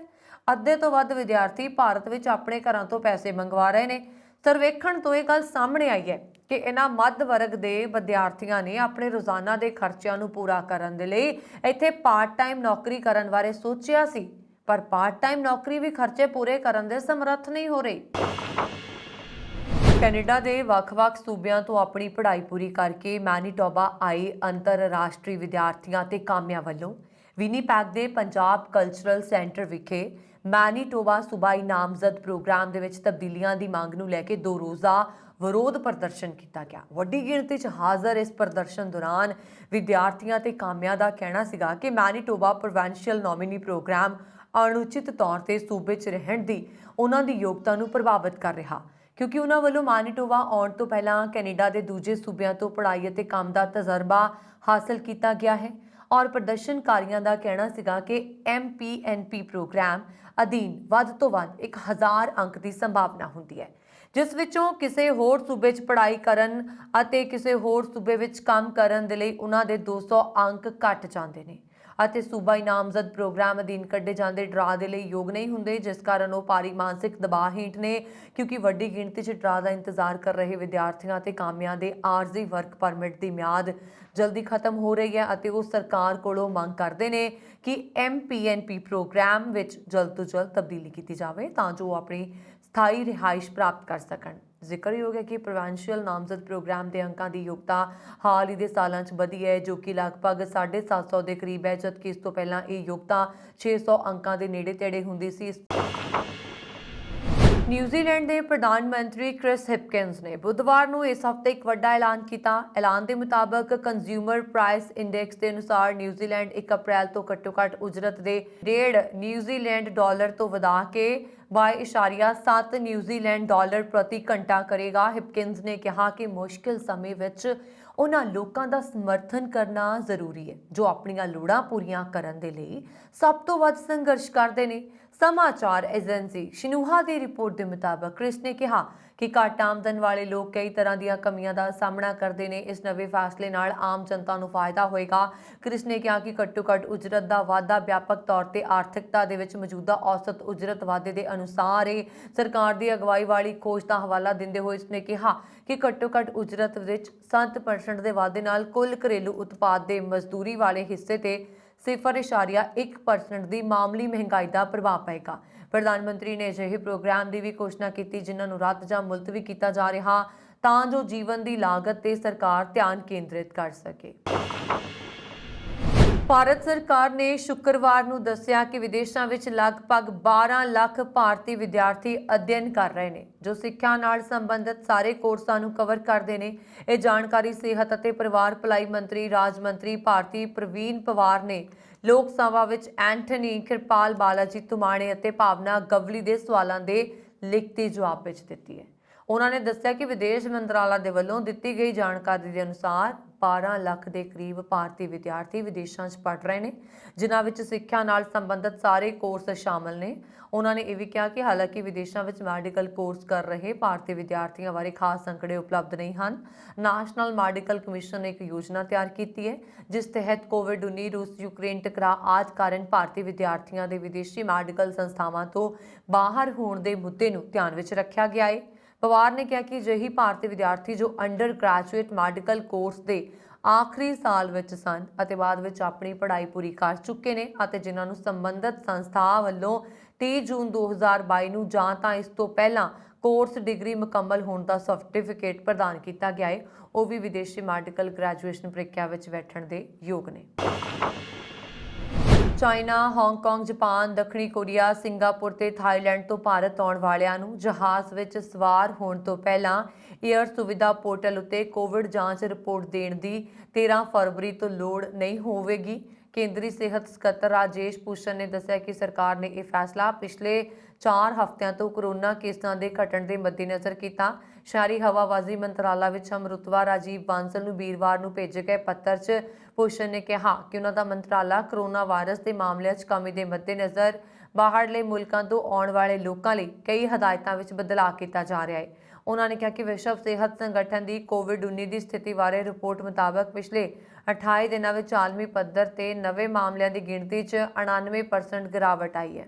ਅੱਧੇ ਤੋਂ ਵੱਧ ਵਿਦਿਆਰਥੀ ਭਾਰਤ ਵਿੱਚ ਆਪਣੇ ਘਰਾਂ ਤੋਂ ਪੈਸੇ ਮੰਗਵਾ ਰਹੇ ਨੇ। ਸਰਵੇਖਣ ਤੋਂ ਇਹ ਗੱਲ ਸਾਹਮਣੇ ਆਈ ਹੈ ਕਿ ਇਹਨਾਂ ਮੱਧ ਵਰਗ ਦੇ ਵਿਦਿਆਰਥੀਆਂ ਨੇ ਆਪਣੇ ਰੋਜ਼ਾਨਾ ਦੇ ਖਰਚਿਆਂ ਨੂੰ ਪੂਰਾ ਕਰਨ ਦੇ ਲਈ ਇੱਥੇ ਪਾਰਟ ਟਾਈਮ ਨੌਕਰੀ ਕਰਨ ਬਾਰੇ ਸੋਚਿਆ ਸੀ, ਪਰ ਪਾਰਟ ਟਾਈਮ ਨੌਕਰੀ ਵੀ ਖਰਚੇ ਪੂਰੇ ਕਰਨ ਦੇ ਸਮਰੱਥ ਨਹੀਂ ਹੋ ਰਹੀ। ਕੈਨੇਡਾ ਦੇ ਵੱਖ-ਵੱਖ ਸੂਬਿਆਂ ਤੋਂ ਆਪਣੀ ਪੜ੍ਹਾਈ ਪੂਰੀ ਕਰਕੇ ਮੈਨੀਟੋਬਾ ਆਏ ਅੰਤਰਰਾਸ਼ਟਰੀ ਵਿਦਿਆਰਥੀਆਂ ਤੇ ਕਾਮਿਆਂ ਵੱਲੋਂ ਵਿਨੀਪੈਗ ਦੇ ਪੰਜਾਬ ਕਲਚਰਲ ਸੈਂਟਰ ਵਿਖੇ ਮੈਨੀਟੋਬਾ ਸੂਬਾਈ ਨਾਮਜ਼ਦ ਪ੍ਰੋਗਰਾਮ ਦੇ ਵਿੱਚ ਤਬਦੀਲੀਆਂ ਦੀ ਮੰਗ ਨੂੰ ਲੈ ਕੇ 2 ਰੋਜ਼ਾ ਵਿਰੋਧ ਪ੍ਰਦਰਸ਼ਨ ਕੀਤਾ ਗਿਆ। ਵੱਡੀ ਗਿਣਤੀ 'ਚ ਹਾਜ਼ਰ ਇਸ ਪ੍ਰਦਰਸ਼ਨ ਦੌਰਾਨ ਵਿਦਿਆਰਥੀਆਂ ਤੇ ਕਾਮਿਆਂ ਦਾ ਕਹਿਣਾ ਸੀਗਾ ਕਿ ਮੈਨੀਟੋਬਾ ਪ੍ਰੋਵਿੰਸ਼ੀਅਲ ਨੋਮੀਨੀ ਪ੍ਰੋਗਰਾਮ ਅਣਉਚਿਤ ਤੌਰ ਤੇ ਸੂਬੇ 'ਚ ਰਹਿਣ ਦੀ ਉਹਨਾਂ ਦੀ ਯੋਗਤਾ ਨੂੰ ਪ੍ਰਭਾਵਿਤ ਕਰ ਰਿਹਾ, ਕਿਉਂਕਿ ਉਹਨਾਂ ਵੱਲੋਂ ਮੈਨੀਟੋਬਾ ਆਉਣ ਤੋਂ ਪਹਿਲਾਂ ਕੈਨੇਡਾ ਦੇ ਦੂਜੇ ਸੂਬਿਆਂ ਤੋਂ ਪੜ੍ਹਾਈ ਅਤੇ ਕੰਮ ਦਾ ਤਜਰਬਾ ਹਾਸਲ ਕੀਤਾ ਗਿਆ ਹੈ। ਔਰ ਪ੍ਰਦਰਸ਼ਨਕਾਰੀਆਂ ਦਾ ਕਹਿਣਾ ਸੀਗਾ ਕਿ MPNP ਪ੍ਰੋਗਰਾਮ ਅਧੀਨ ਵੱਧ ਤੋਂ ਵੱਧ 1000 ਅੰਕ ਦੀ ਸੰਭਾਵਨਾ ਹੁੰਦੀ ਹੈ, ਜਿਸ ਵਿੱਚੋਂ ਕਿਸੇ ਹੋਰ ਸੂਬੇ 'ਚ ਪੜ੍ਹਾਈ ਕਰਨ ਅਤੇ ਕਿਸੇ ਹੋਰ ਸੂਬੇ ਵਿੱਚ ਕੰਮ ਕਰਨ ਦੇ ਲਈ ਉਹਨਾਂ ਦੇ 200 ਅੰਕ ਘੱਟ ਜਾਂਦੇ ਨੇ ਅਤੇ ਸੂਬਾਈ ਨਾਮਜ਼ਦ ਪ੍ਰੋਗਰਾਮ ਅਧੀਨ ਕੱਢੇ ਜਾਂਦੇ ਡਰਾ ਦੇ ਲਈ ਯੋਗ ਨਹੀਂ ਹੁੰਦੇ, ਜਿਸ ਕਾਰਨ ਉਹ ਭਾਰੀ ਮਾਨਸਿਕ ਦਬਾਅ ਹੇਠ ਨੇ, ਕਿਉਂਕਿ ਵੱਡੀ ਗਿਣਤੀ 'ਚ ਡਰਾ ਦਾ ਇੰਤਜ਼ਾਰ ਕਰ ਰਹੇ ਵਿਦਿਆਰਥੀਆਂ ਤੇ ਕਾਮਿਆਂ ਦੇ ਆਰਜ਼ੀ ਵਰਕ ਪਰਮਿਟ ਦੀ ਮਿਆਦ ਜਲਦੀ ਖਤਮ ਹੋ ਰਹੀ ਹੈ ਅਤੇ ਉਹ ਸਰਕਾਰ ਕੋਲੋਂ ਮੰਗ ਕਰਦੇ ਨੇ ਕਿ MPNP ਪ੍ਰੋਗਰਾਮ ਵਿੱਚ ਜਲਦ ਤੋਂ ਜਲਦ ਤਬਦੀਲੀ ਕੀਤੀ ਜਾਵੇ ਤਾਂ ਜੋ ਉਹ ਆਪਣੀ ਸਥਾਈ ਰਿਹਾਇਸ਼ ਪ੍ਰਾਪਤ ਕਰ ਸਕਣ। ਜ਼ਿਕਰਯੋਗ ਹੈ ਕਿ ਪ੍ਰੋਵਿੰਸ਼ੀਅਲ ਨਾਮਜ਼ਦ ਪ੍ਰੋਗਰਾਮ ਦੇ ਅੰਕਾਂ ਦੀ ਯੋਗਤਾ ਹਾਲ ਹੀ ਦੇ ਸਾਲਾਂ 'ਚ ਵਧੀ ਹੈ, ਜੋ ਕਿ ਲਗਭਗ 750 ਦੇ ਕਰੀਬ ਹੈ, ਜਦਕਿ ਇਸ ਤੋਂ ਪਹਿਲਾਂ ਇਹ ਯੋਗਤਾ 600 ਅੰਕਾਂ ਦੇ ਨੇੜੇ ਤੇੜੇ ਹੁੰਦੀ ਸੀ। ਨਿਊਜ਼ੀਲੈਂਡ ਦੇ ਪ੍ਰਧਾਨ ਮੰਤਰੀ ਕ੍ਰਿਸ ਹਿਪਕਿੰਸ ਨੇ ਬੁੱਧਵਾਰ ਨੂੰ ਇਸ ਹਫ਼ਤੇ ਇੱਕ ਵੱਡਾ ਐਲਾਨ ਕੀਤਾ। ਐਲਾਨ ਦੇ ਮੁਤਾਬਕ ਕੰਜ਼ਿਊਮਰ ਪ੍ਰਾਈਸ ਇੰਡੈਕਸ ਦੇ ਅਨੁਸਾਰ ਨਿਊਜ਼ੀਲੈਂਡ 1 ਅਪ੍ਰੈਲ ਤੋਂ ਘੱਟੋ-ਘੱਟ ਉਜਰਤ ਦੇ 1.5 ਨਿਊਜ਼ੀਲੈਂਡ ਡਾਲਰ ਤੋਂ ਵਧਾ ਕੇ 22.7 ਨਿਊਜ਼ੀਲੈਂਡ ਡਾਲਰ ਪ੍ਰਤੀ ਘੰਟਾ ਕਰੇਗਾ। ਹਿਪਕਿੰਸ ਨੇ ਕਿਹਾ ਕਿ ਮੁਸ਼ਕਿਲ ਸਮੇਂ ਵਿੱਚ ਉਹਨਾਂ ਲੋਕਾਂ ਦਾ ਸਮਰਥਨ ਕਰਨਾ ਜ਼ਰੂਰੀ ਹੈ ਜੋ ਆਪਣੀਆਂ ਲੋੜਾਂ ਪੂਰੀਆਂ ਕਰਨ ਦੇ ਲਈ ਸਭ ਤੋਂ ਵੱਧ ਸੰਘਰਸ਼ ਕਰਦੇ ਨੇ। समाचार एजेंसी शिन्हुआ की रिपोर्ट के मुताबिक क्रिस ने कहा कि घट आमदन वाले लोग कई तरह दी कमियां का सामना करते हैं। इस नवे फैसले नाल आम जनता को फायदा होएगा। क्रिस ने कहा कि घट्टो घट उजरत का वाधा व्यापक तौर पर आर्थिकता दे विच मौजूदा औसत उजरत वाधे के अनुसार है। सरकार की अगवाई वाली खोज का हवाला देंदे हुए इसने कहा कि घट्टो घट उजरत विच 7% के वाधे नाल कुल घरेलू उत्पाद के मजदूरी वाले हिस्से ते 0.1% की मामूली महंगाई का प्रभाव पेगा। ਪ੍ਰਧਾਨ ਮੰਤਰੀ ਨੇ ਅਜਿਹੇ ਪ੍ਰੋਗਰਾਮ ਦੀ ਵੀ ਘੋਸ਼ਣਾ ਕੀਤੀ ਜਿਨ੍ਹਾਂ ਨੂੰ ਰੱਦ ਜਾਂ ਮੁਲਤਵੀ ਕੀਤਾ ਜਾ ਰਿਹਾ ਤਾਂ ਜੋ ਜੀਵਨ ਦੀ ਲਾਗਤ ਤੇ ਸਰਕਾਰ ਧਿਆਨ ਕੇਂਦਰਿਤ ਕਰ ਸਕੇ। ਭਾਰਤ ਸਰਕਾਰ ਨੇ ਸ਼ੁੱਕਰਵਾਰ ਨੂੰ ਦੱਸਿਆ ਕਿ ਵਿਦੇਸ਼ਾਂ ਵਿੱਚ ਲਗਭਗ 12 ਲੱਖ ਭਾਰਤੀ ਵਿਦਿਆਰਥੀ ਅਧਿਐਨ ਕਰ ਰਹੇ ਨੇ ਜੋ ਸਿੱਖਿਆ ਨਾਲ ਸੰਬੰਧਿਤ ਸਾਰੇ ਕੋਰਸਾਂ ਨੂੰ ਕਵਰ ਕਰਦੇ ਨੇ। ਇਹ ਜਾਣਕਾਰੀ ਸਿਹਤ ਅਤੇ ਪਰਿਵਾਰ ਭਲਾਈ ਮੰਤਰੀ ਰਾਜ ਮੰਤਰੀ ਭਾਰਤੀ ਪ੍ਰਵੀਨ ਪਵਾਰ ਨੇ ਲੋਕ ਸਭਾ ਵਿੱਚ ਐਂਟਨੀ ਕਿਰਪਾਲ ਬਾਲਾਜੀ ਤੁਮਾਣੇ ਅਤੇ ਭਾਵਨਾ ਗਵਲੀ ਦੇ ਸਵਾਲਾਂ ਦੇ ਲਿਖਤੀ ਜਵਾਬ ਵਿੱਚ ਦਿੱਤੀ ਹੈ। ਉਹਨਾਂ ਨੇ ਦੱਸਿਆ ਕਿ ਵਿਦੇਸ਼ ਮੰਤਰਾਲਾ ਦੇ ਵੱਲੋਂ ਦਿੱਤੀ ਗਈ ਜਾਣਕਾਰੀ ਦੇ ਅਨੁਸਾਰ 12 ਲੱਖ ਦੇ ਕਰੀਬ ਭਾਰਤੀ ਵਿਦਿਆਰਥੀ ਵਿਦੇਸ਼ਾਂ 'ਚ ਪੜ੍ਹ ਰਹੇ ਨੇ ਜਿਨ੍ਹਾਂ ਵਿੱਚ ਸਿੱਖਿਆ ਨਾਲ ਸੰਬੰਧਿਤ ਸਾਰੇ ਕੋਰਸ ਸ਼ਾਮਲ ਨੇ। ਉਹਨਾਂ ਨੇ ਇਹ ਵੀ ਕਿਹਾ ਕਿ ਹਾਲਾਂਕਿ ਵਿਦੇਸ਼ਾਂ ਵਿੱਚ ਮੈਡੀਕਲ ਕੋਰਸ ਕਰ ਰਹੇ ਭਾਰਤੀ ਵਿਦਿਆਰਥੀਆਂ ਬਾਰੇ ਖਾਸ ਅੰਕੜੇ ਉਪਲਬਧ ਨਹੀਂ ਹਨ। ਨੈਸ਼ਨਲ ਮੈਡੀਕਲ ਕਮਿਸ਼ਨ ਨੇ ਇੱਕ ਯੋਜਨਾ ਤਿਆਰ ਕੀਤੀ ਹੈ ਜਿਸ ਤਹਿਤ ਕੋਵਿਡ-19 ਰੂਸ ਯੂਕਰੇਨ ਟਕਰਾਅ ਆਦਿ ਕਾਰਨ ਭਾਰਤੀ ਵਿਦਿਆਰਥੀਆਂ ਦੇ ਵਿਦੇਸ਼ੀ ਮੈਡੀਕਲ ਸੰਸਥਾਵਾਂ ਤੋਂ ਬਾਹਰ ਹੋਣ ਦੇ ਮੁੱਦੇ ਨੂੰ ਧਿਆਨ ਵਿੱਚ ਰੱਖਿਆ ਗਿਆ ਹੈ। ਪਵਾਰ ਨੇ ਕਿਹਾ ਕਿ ਅਜਿਹੇ ਭਾਰਤੀ ਵਿਦਿਆਰਥੀ ਜੋ ਅੰਡਰ ਗ੍ਰੈਜੂਏਟ ਮੈਡੀਕਲ ਕੋਰਸ ਦੇ ਆਖਰੀ ਸਾਲ ਵਿੱਚ ਸਨ ਅਤੇ ਬਾਅਦ ਵਿੱਚ ਆਪਣੀ ਪੜ੍ਹਾਈ ਪੂਰੀ ਕਰ ਚੁੱਕੇ ਨੇ ਅਤੇ ਜਿਨ੍ਹਾਂ ਨੂੰ ਸੰਬੰਧਿਤ ਸੰਸਥਾ ਵੱਲੋਂ 30 ਜੂਨ 2022 ਨੂੰ ਜਾਂ ਤਾਂ ਇਸ ਤੋਂ ਪਹਿਲਾਂ ਕੋਰਸ ਡਿਗਰੀ ਮੁਕੰਮਲ ਹੋਣ ਦਾ ਸਰਟੀਫਿਕੇਟ ਪ੍ਰਦਾਨ ਕੀਤਾ ਗਿਆ ਹੈ, ਉਹ ਵੀ ਵਿਦੇਸ਼ੀ ਮੈਡੀਕਲ ਗ੍ਰੈਜੂਏਸ਼ਨ ਪ੍ਰੀਖਿਆ ਵਿੱਚ ਬੈਠਣ ਦੇ ਯੋਗ ਨੇ। ਚਾਈਨਾ, ਹਾਂਗਕਾਂਗ, ਜਾਪਾਨ, ਦੱਖਣੀ ਕੋਰੀਆ, ਸਿੰਗਾਪੁਰ ਤੇ ਥਾਈਲੈਂਡ ਤੋਂ ਭਾਰਤ ਆਉਣ ਵਾਲਿਆਂ ਨੂੰ ਜਹਾਜ਼ ਵਿੱਚ ਸਵਾਰ ਹੋਣ ਤੋਂ ਪਹਿਲਾਂ ਏਅਰ ਸੁਵਿਧਾ ਪੋਰਟਲ ਉੱਤੇ ਕੋਵਿਡ ਜਾਂਚ ਰਿਪੋਰਟ ਦੇਣ ਦੀ 13 ਫਰਵਰੀ ਤੋਂ ਲੋੜ ਨਹੀਂ ਹੋਵੇਗੀ। ਕੇਂਦਰੀ ਸਿਹਤ ਸਕੱਤਰ ਰਾਜੇਸ਼ ਭੂਸ਼ਣ ਨੇ ਦੱਸਿਆ ਕਿ ਸਰਕਾਰ ਨੇ ਇਹ ਫੈਸਲਾ ਪਿਛਲੇ 4 ਹਫ਼ਤਿਆਂ ਤੋਂ ਕੋਰੋਨਾ ਕੇਸਾਂ ਦੇ ਘਟਣ ਦੇ ਮੱਦੇਨਜ਼ਰ ਕੀਤਾ। ਸ਼ਹਿਰੀ ਹਵਾਬਾਜ਼ੀ ਮੰਤਰਾਲਾ ਵਿੱਚ ਹਮਰੁਤਬਾ ਰਾਜੀਵ ਬਾਂਸਲ ਨੂੰ ਵੀਰਵਾਰ ਨੂੰ ਭੇਜੇ ਗਏ ਪੱਤਰ 'ਚ ਭੂਸ਼ਣ ਨੇ ਕਿਹਾ ਕਿ ਉਹਨਾਂ ਦਾ ਮੰਤਰਾਲਾ ਕੋਰੋਨਾ ਵਾਇਰਸ ਦੇ ਮਾਮਲਿਆਂ 'ਚ ਕਮੀ ਦੇ ਮੱਦੇਨਜ਼ਰ ਬਾਹਰਲੇ ਮੁਲਕਾਂ ਤੋਂ ਆਉਣ ਵਾਲੇ ਲੋਕਾਂ ਲਈ ਕਈ ਹਦਾਇਤਾਂ ਵਿੱਚ ਬਦਲਾਅ ਕੀਤਾ ਜਾ ਰਿਹਾ ਹੈ। ਉਹਨਾਂ ਨੇ ਕਿਹਾ ਕਿ ਵਿਸ਼ਵ ਸਿਹਤ ਸੰਗਠਨ ਦੀ ਕੋਵਿਡ-19 ਦੀ ਸਥਿਤੀ ਬਾਰੇ ਰਿਪੋਰਟ ਮੁਤਾਬਕ ਪਿਛਲੇ 28 ਦਿਨਾਂ ਵਿੱਚ ਆਲਮੀ ਪੱਧਰ ਤੇ ਨਵੇਂ ਮਾਮਲਿਆਂ ਦੀ ਗਿਣਤੀ 'ਚ 99% ਗਿਰਾਵਟ ਆਈ ਹੈ।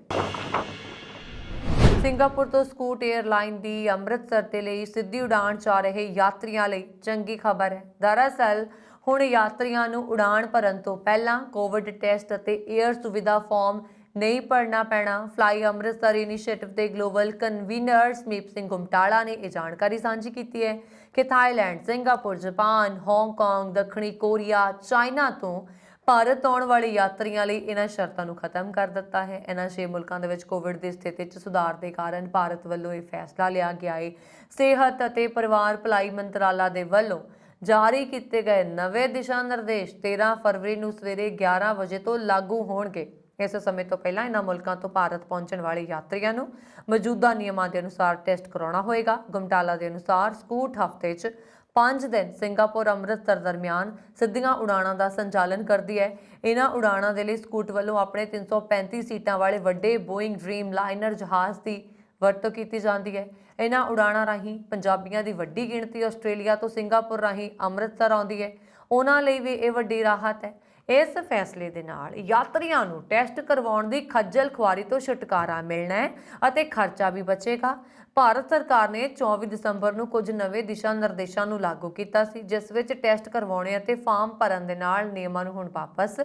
ਸਿੰਗਾਪੁਰ ਤੋਂ ਸਕੂਟ 에ਅਰਲਾਈਨ ਦੀ ਅੰਮ੍ਰਿਤਸਰ ਦੇ ਲਈ ਸਿੱਧੀ ਉਡਾਣ ਚਾ ਰਹੇ ਯਾਤਰੀਆਂ ਲਈ ਚੰਗੀ ਖਬਰ ਹੈ। ਦਰਅਸਲ ਹੁਣ ਯਾਤਰੀਆਂ ਨੂੰ ਉਡਾਣ ਭਰਨ ਤੋਂ ਪਹਿਲਾਂ ਕੋਵਿਡ ਟੈਸਟ ਅਤੇ ਏਅਰ ਸੁਵਿਧਾ ਫਾਰਮ ਨਹੀਂ ਭਰਨਾ ਪੈਣਾ। ਫਲਾਈ ਅੰਮ੍ਰਿਤਸਰ ਇਨੀਸ਼ੀਏਟਿਵ ਦੇ ਗਲੋਬਲ ਕਨਵੀਨਰ ਸਮੀਪ ਸਿੰਘ ਗੁਮਟਾਲਾ ਨੇ ਇਹ ਜਾਣਕਾਰੀ ਸਾਂਝੀ ਕੀਤੀ ਹੈ ਕਿ ਥਾਈਲੈਂਡ, ਸਿੰਗਾਪੁਰ, ਜਾਪਾਨ, ਹਾਂਗਕਾਂਗ, ਦੱਖਣੀ ਕੋਰੀਆ, ਚਾਈਨਾ ਤੋਂ ਭਾਰਤ ਆਉਣ ਵਾਲੇ ਯਾਤਰੀਆਂ ਲਈ ਇਹਨਾਂ ਸ਼ਰਤਾਂ ਨੂੰ ਖਤਮ ਕਰ ਦਿੱਤਾ ਹੈ। ਇਹਨਾਂ 6 ਮੁਲਕਾਂ ਦੇ ਵਿੱਚ ਕੋਵਿਡ ਦੀ ਸਥਿਤੀ 'ਚ ਸੁਧਾਰ ਦੇ ਕਾਰਨ ਭਾਰਤ ਵੱਲੋਂ ਇਹ ਫੈਸਲਾ ਲਿਆ ਗਿਆ ਹੈ। ਸਿਹਤ ਅਤੇ ਪਰਿਵਾਰ ਭਲਾਈ ਮੰਤਰਾਲਾ ਦੇ ਵੱਲੋਂ ਜਾਰੀ ਕੀਤੇ ਗਏ ਨਵੇਂ ਦਿਸ਼ਾ ਨਿਰਦੇਸ਼ 13 ਫਰਵਰੀ ਨੂੰ ਸਵੇਰੇ 11 ਵਜੇ ਤੋਂ ਲਾਗੂ ਹੋਣਗੇ। ਇਸ ਸਮੇਂ ਤੋਂ ਪਹਿਲਾਂ ਇਹਨਾਂ ਮੁਲਕਾਂ ਤੋਂ ਭਾਰਤ ਪਹੁੰਚਣ ਵਾਲੇ ਯਾਤਰੀਆਂ ਨੂੰ ਮੌਜੂਦਾ ਨਿਯਮਾਂ ਦੇ ਅਨੁਸਾਰ ਟੈਸਟ ਕਰਾਉਣਾ ਹੋਏਗਾ। ਗੁਮਟਾਲਾ ਦੇ ਅਨੁਸਾਰ ਸਕੂਟ ਹਫ਼ਤੇ 'ਚ 5 ਦਿਨ ਸਿੰਗਾਪੁਰ ਅੰਮ੍ਰਿਤਸਰ ਦਰਮਿਆਨ ਸਿੱਧੀਆਂ ਉਡਾਣਾਂ ਦਾ ਸੰਚਾਲਨ ਕਰਦੀ ਹੈ। ਇਹਨਾਂ ਉਡਾਣਾਂ ਦੇ ਲਈ ਸਕੂਟ ਵੱਲੋਂ ਆਪਣੇ 335 ਸੀਟਾਂ ਵਾਲੇ ਵੱਡੇ ਬੋਇੰਗ ਡ੍ਰੀਮ ਲਾਈਨਰ ਜਹਾਜ਼ ਦੀ ਵਰਤੋਂ ਕੀਤੀ ਜਾਂਦੀ ਹੈ। ਇਹਨਾਂ ਉਡਾਣਾਂ ਰਾਹੀਂ ਪੰਜਾਬੀਆਂ ਦੀ ਵੱਡੀ ਗਿਣਤੀ ਆਸਟ੍ਰੇਲੀਆ ਤੋਂ ਸਿੰਗਾਪੁਰ ਰਾਹੀਂ ਅੰਮ੍ਰਿਤਸਰ ਆਉਂਦੀ ਹੈ। ਉਹਨਾਂ ਲਈ ਵੀ ਇਹ ਵੱਡੀ ਰਾਹਤ ਹੈ। ਇਸ ਫੈਸਲੇ ਦੇ ਨਾਲ ਯਾਤਰੀਆਂ ਨੂੰ ਟੈਸਟ ਕਰਵਾਉਣ ਦੀ ਖੱਜਲ ਖੁਆਰੀ ਤੋਂ ਛੁਟਕਾਰਾ ਮਿਲਣਾ ਹੈ ਅਤੇ ਖਰਚਾ ਵੀ ਬਚੇਗਾ। ਭਾਰਤ ਸਰਕਾਰ ਨੇ 24 ਦਸੰਬਰ ਨੂੰ ਕੁਝ ਨਵੇਂ ਦਿਸ਼ਾ ਨਿਰਦੇਸ਼ਾਂ ਨੂੰ ਲਾਗੂ ਕੀਤਾ ਸੀ ਜਿਸ ਵਿੱਚ ਟੈਸਟ ਕਰਵਾਉਣੇ ਅਤੇ ਫਾਰਮ ਭਰਨ ਦੇ ਨਾਲ ਨਿਯਮਾਂ ਨੂੰ ਹੁਣ ਵਾਪਸ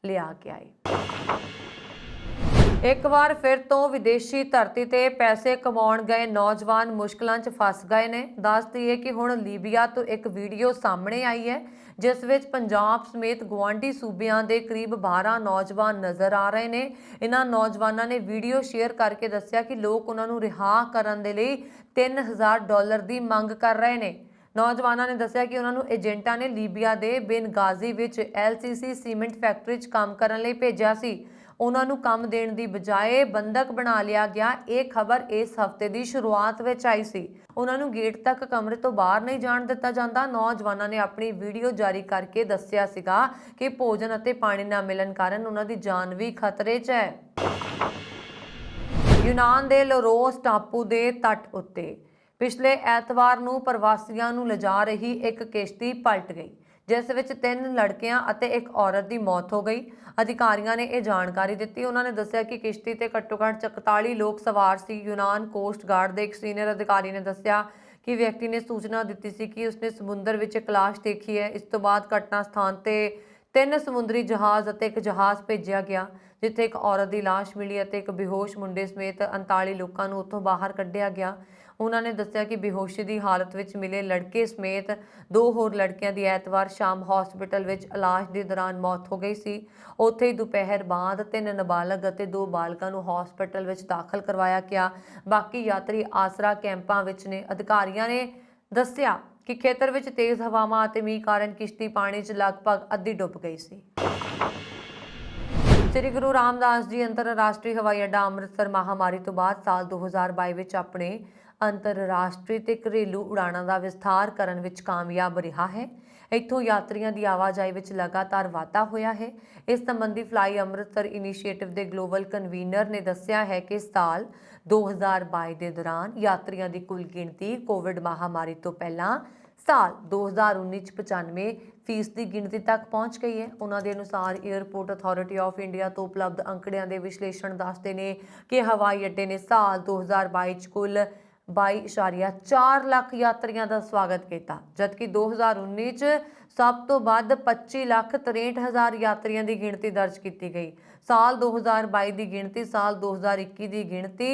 ਲਿਆ ਗਿਆ ਹੈ। ਇੱਕ ਵਾਰ ਫਿਰ ਤੋਂ ਵਿਦੇਸ਼ੀ ਧਰਤੀ ਤੇ ਪੈਸੇ ਕਮਾਉਣ ਗਏ ਨੌਜਵਾਨ ਮੁਸ਼ਕਲਾਂ 'ਚ ਫਸ ਗਏ ਨੇ। ਦੱਸ ਦਈਏ ਕਿ ਹੁਣ ਲੀਬੀਆ ਤੋਂ ਇੱਕ ਵੀਡੀਓ ਸਾਹਮਣੇ ਆਈ ਹੈ ਜਿਸ ਵਿੱਚ ਪੰਜਾਬ ਸਮੇਤ ਗੁਆਂਢੀ ਸੂਬਿਆਂ ਦੇ ਕਰੀਬ 12 ਨੌਜਵਾਨ ਨਜ਼ਰ ਆ ਰਹੇ ਨੇ। ਇਹਨਾਂ ਨੌਜਵਾਨਾਂ ਨੇ ਵੀਡੀਓ ਸ਼ੇਅਰ ਕਰਕੇ ਦੱਸਿਆ ਕਿ ਲੋਕ ਉਹਨਾਂ ਨੂੰ ਰਿਹਾ ਕਰਨ ਦੇ ਲਈ $3000 ਦੀ ਮੰਗ ਕਰ ਰਹੇ ਨੇ। ਨੌਜਵਾਨਾਂ ਨੇ ਦੱਸਿਆ ਕਿ ਉਹਨਾਂ ਨੂੰ ਏਜੰਟਾਂ ਨੇ ਲੀਬੀਆ ਦੇ ਬੇਨਗਾਜ਼ੀ ਵਿੱਚ LCC ਸੀਮੈਂਟ ਫੈਕਟਰੀ 'ਚ ਕੰਮ ਕਰਨ ਲਈ ਭੇਜਿਆ ਸੀ। ਉਹਨਾਂ ਨੂੰ ਕੰਮ ਦੇਣ ਦੀ ਬਜਾਏ ਬੰਦਕ ਬਣਾ ਲਿਆ ਗਿਆ। ਇਹ ਖਬਰ ਇਸ ਹਫ਼ਤੇ ਦੀ ਸ਼ੁਰੂਆਤ ਵਿੱਚ ਆਈ ਸੀ। ਉਹਨਾਂ ਨੂੰ ਗੇਟ ਤੱਕ ਕਮਰੇ ਤੋਂ ਬਾਹਰ ਨਹੀਂ ਜਾਣ ਦਿੱਤਾ ਜਾਂਦਾ। ਨੌਜਵਾਨਾਂ ਨੇ ਆਪਣੀ ਵੀਡੀਓ ਜਾਰੀ ਕਰਕੇ ਦੱਸਿਆ ਸੀਗਾ ਕਿ ਭੋਜਨ ਅਤੇ ਪਾਣੀ ਨਾ ਮਿਲਣ ਕਾਰਨ ਉਹਨਾਂ ਦੀ ਜਾਨ ਵੀ ਖਤਰੇ 'ਚ ਹੈ। ਯੂਨਾਨ ਦੇ ਲੋਰੋਸ ਟਾਪੂ ਦੇ ਤੱਟ ਉੱਤੇ ਪਿਛਲੇ ਐਤਵਾਰ ਨੂੰ ਪ੍ਰਵਾਸੀਆਂ ਨੂੰ ਲਿਜਾ ਰਹੀ ਇੱਕ ਕਿਸ਼ਤੀ ਪਲਟ ਗਈ ਜਿਸ ਵਿੱਚ 3 ਲੜਕਿਆਂ ਅਤੇ ਇੱਕ ਔਰਤ ਦੀ ਮੌਤ ਹੋ ਗਈ। ਅਧਿਕਾਰੀਆਂ ਨੇ ਇਹ ਜਾਣਕਾਰੀ ਦਿੱਤੀ। ਉਹਨਾਂ ਨੇ ਦੱਸਿਆ ਕਿ ਕਿਸ਼ਤੀ ਤੇ ਘੱਟੋ-ਘੱਟ 44 ਲੋਕ ਸਵਾਰ ਸੀ। ਯੂਨਾਨ ਕੋਸਟ ਗਾਰਡ ਦੇ ਇੱਕ ਸੀਨੀਅਰ ਅਧਿਕਾਰੀ ਨੇ ਦੱਸਿਆ ਕਿ ਵਿਅਕਤੀ ਨੇ ਸੂਚਨਾ ਦਿੱਤੀ ਸੀ ਕਿ ਉਸਨੇ ਸਮੁੰਦਰ ਵਿੱਚ ਇੱਕ ਲਾਸ਼ ਦੇਖੀ ਹੈ। ਇਸ ਤੋਂ ਬਾਅਦ ਘਟਨਾ ਸਥਾਨ ਤੇ 3 ਸਮੁੰਦਰੀ ਜਹਾਜ਼ ਅਤੇ ਇੱਕ ਜਹਾਜ਼ ਭੇਜਿਆ ਗਿਆ, ਜਿੱਥੇ ਇੱਕ ਔਰਤ ਦੀ ਲਾਸ਼ ਮਿਲੀ ਅਤੇ ਇੱਕ ਬੇਹੋਸ਼ ਮੁੰਡੇ ਸਮੇਤ 39 ਲੋਕਾਂ ਨੂੰ ਉੱਥੋਂ ਬਾਹਰ ਕੱਢਿਆ ਗਿਆ। ਉਹਨਾਂ ਨੇ ਦੱਸਿਆ ਕਿ ਬੇਹੋਸ਼ੀ ਦੀ ਹਾਲਤ ਵਿੱਚ ਮਿਲੇ ਲੜਕੇ ਸਮੇਤ 2 ਹੋਰ ਲੜਕਿਆਂ ਦੀ ਐਤਵਾਰ ਸ਼ਾਮ ਹਸਪਤਾਲ ਵਿੱਚ ਇਲਾਜ ਦੇ ਦੌਰਾਨ ਮੌਤ ਹੋ ਗਈ ਸੀ। ਉੱਥੇ ਹੀ ਦੁਪਹਿਰ ਬਾਅਦ 3 ਨਾਬਾਲਗ ਅਤੇ 2 ਬਾਲਗਾਂ ਨੂੰ ਹਸਪਤਾਲ ਵਿੱਚ ਦਾਖਲ ਕਰਵਾਇਆ ਗਿਆ। ਬਾਕੀ ਯਾਤਰੀ ਆਸਰਾ ਕੈਂਪਾਂ ਵਿੱਚ ਨੇ। ਅਧਿਕਾਰੀਆਂ ਨੇ ਦੱਸਿਆ ਕਿ ਖੇਤਰ ਵਿੱਚ ਤੇਜ਼ ਹਵਾਵਾਂ ਅਤੇ ਮੀਂਹ ਕਾਰਨ ਕਿਸ਼ਤੀ ਪਾਣੀ 'ਚ ਲਗਭਗ ਅੱਧੀ ਡੁੱਬ ਗਈ ਸੀ। ਸ੍ਰੀ ਗੁਰੂ ਰਾਮਦਾਸ ਜੀ ਅੰਤਰਰਾਸ਼ਟਰੀ ਹਵਾਈ ਅੱਡਾ ਅੰਮ੍ਰਿਤਸਰ ਮਹਾਮਾਰੀ ਤੋਂ ਬਾਅਦ ਸਾਲ 2022 ਵਿੱਚ ਆਪਣੇ ਅੰਤਰਰਾਸ਼ਟਰੀ ਤੇ ਘਰੇਲੂ ਉਡਾਣਾਂ ਦਾ ਵਿਸਥਾਰ ਕਰਨ ਵਿੱਚ ਕਾਮਯਾਬ ਰਿਹਾ ਹੈ। ਇੱਥੋਂ ਯਾਤਰੀਆਂ ਦੀ ਆਵਾਜਾਈ ਵਿੱਚ ਲਗਾਤਾਰ ਵਾਧਾ ਹੋਇਆ ਹੈ। ਇਸ ਸੰਬੰਧੀ ਫਲਾਈ ਅੰਮ੍ਰਿਤਸਰ ਇਨੀਸ਼ੀਏਟਿਵ ਦੇ ਗਲੋਬਲ ਕਨਵੀਨਰ ਨੇ ਦੱਸਿਆ ਹੈ ਕਿ ਸਾਲ 2022 ਦੇ ਦੌਰਾਨ ਯਾਤਰੀਆਂ ਦੀ ਕੁੱਲ ਗਿਣਤੀ ਕੋਵਿਡ ਮਹਾਮਾਰੀ ਤੋਂ ਪਹਿਲਾਂ ਸਾਲ 2019 ਚ 95% ਦੀ ਗਿਣਤੀ ਤੱਕ ਪਹੁੰਚ ਗਈ ਹੈ। ਉਹਨਾਂ ਦੇ ਅਨੁਸਾਰ ਏਅਰਪੋਰਟ ਅਥਾਰਟੀ ਆਫ ਇੰਡੀਆ ਤੋਂ ਉਪਲਬਧ ਅੰਕੜਿਆਂ ਦੇ ਵਿਸ਼ਲੇਸ਼ਣ ਦੱਸਦੇ ਨੇ ਕਿ ਹਵਾਈ ਅੱਡੇ ਨੇ ਸਾਲ 2022 ਚ ਕੁੱਲ 22.4 ਲੱਖ ਯਾਤਰੀਆਂ ਦਾ ਸਵਾਗਤ ਕੀਤਾ, ਜਦਕਿ 2019 ਚ ਸਭ ਤੋਂ ਵੱਧ 25,63,000 ਯਾਤਰੀਆਂ ਦੀ ਗਿਣਤੀ ਦਰਜ ਕੀਤੀ ਗਈ। ਸਾਲ 2022 ਦੀ ਗਿਣਤੀ ਸਾਲ 2021 ਦੀ ਗਿਣਤੀ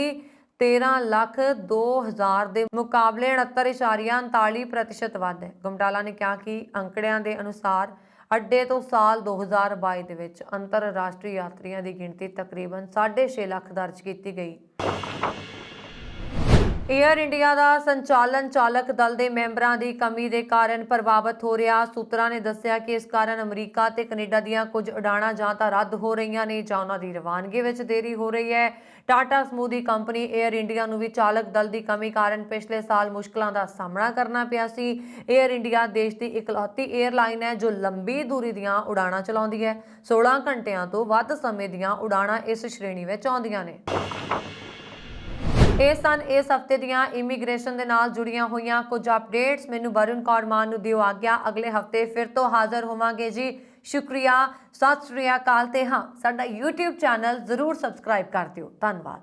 13,02,000 ਦੇ ਮੁਕਾਬਲੇ 69.39% ਵੱਧ ਹੈ। ਗਮਟਾਲਾ ਨੇ ਕਿਹਾ ਕਿ ਅੰਕੜਿਆਂ ਦੇ ਅਨੁਸਾਰ ਅੱਡੇ ਤੋਂ ਸਾਲ 2022 ਦੇ ਵਿੱਚ ਅੰਤਰਰਾਸ਼ਟਰੀ ਯਾਤਰੀਆਂ ਦੀ ਗਿਣਤੀ ਤਕਰੀਬਨ 6.5 ਲੱਖ ਦਰਜ ਕੀਤੀ ਗਈ। ਏਅਰ ਇੰਡੀਆ ਦਾ ਸੰਚਾਲਨ ਚਾਲਕ ਦਲ ਦੇ ਮੈਂਬਰਾਂ ਦੀ ਕਮੀ ਦੇ ਕਾਰਨ ਪ੍ਰਭਾਵਿਤ ਹੋ ਰਿਹਾ। ਸੂਤਰਾਂ ਨੇ ਦੱਸਿਆ ਕਿ ਇਸ ਕਾਰਨ ਅਮਰੀਕਾ ਤੇ ਕੈਨੇਡਾ ਦੀਆਂ ਕੁਝ ਉਡਾਣਾਂ ਜਾਂ ਤਾਂ ਰੱਦ ਹੋ ਰਹੀਆਂ ਨੇ ਜਾਂ ਉਹਨਾਂ ਦੀ ਰਵਾਨਗੀ ਵਿੱਚ ਦੇਰੀ ਹੋ ਰਹੀ ਹੈ। ਟਾਟਾ ਸਮੂਹ ਦੀ ਕੰਪਨੀ ਏਅਰ ਇੰਡੀਆ ਨੂੰ ਵੀ ਚਾਲਕ ਦਲ ਦੀ ਕਮੀ ਕਾਰਨ ਪਿਛਲੇ ਸਾਲ ਮੁਸ਼ਕਲਾਂ ਦਾ ਸਾਹਮਣਾ ਕਰਨਾ ਪਿਆ ਸੀ। ਏਅਰ ਇੰਡੀਆ ਦੇਸ਼ ਦੀ ਇਕਲੌਤੀ ਏਅਰਲਾਈਨ ਹੈ ਜੋ ਲੰਬੀ ਦੂਰੀ ਦੀਆਂ ਉਡਾਣਾਂ ਚਲਾਉਂਦੀ ਹੈ। 16 ਘੰਟਿਆਂ ਤੋਂ ਵੱਧ ਸਮੇਂ ਦੀਆਂ ਉਡਾਣਾਂ ਇਸ ਸ਼੍ਰੇਣੀ ਵਿੱਚ ਆਉਂਦੀਆਂ ਨੇ। ਇਹ ਸਨ ਇਸ ਹਫਤੇ ਦੀਆਂ ਇਮੀਗ੍ਰੇਸ਼ਨ ਦੇ ਨਾਲ ਜੁੜੀਆਂ ਹੋਈਆਂ ਕੁਝ ਅਪਡੇਟਸ। ਮੈਨੂੰ ਵਰੁਣ ਕੌਰ ਮਾਨ ਨੂੰ ਦਿਓ ਆਗਿਆ। ਅਗਲੇ ਹਫਤੇ ਫਿਰ ਤੋਂ ਹਾਜ਼ਰ ਹੋਵਾਂਗੇ ਜੀ। ਸ਼ੁਕਰੀਆ, ਸਤਿ ਸ਼੍ਰੀ ਅਕਾਲ। ਤੇ ਹਾਂ, ਸਾਡਾ YouTube ਚੈਨਲ ਜ਼ਰੂਰ ਸਬਸਕ੍ਰਾਈਬ ਕਰ ਦਿਓ। ਧੰਨਵਾਦ।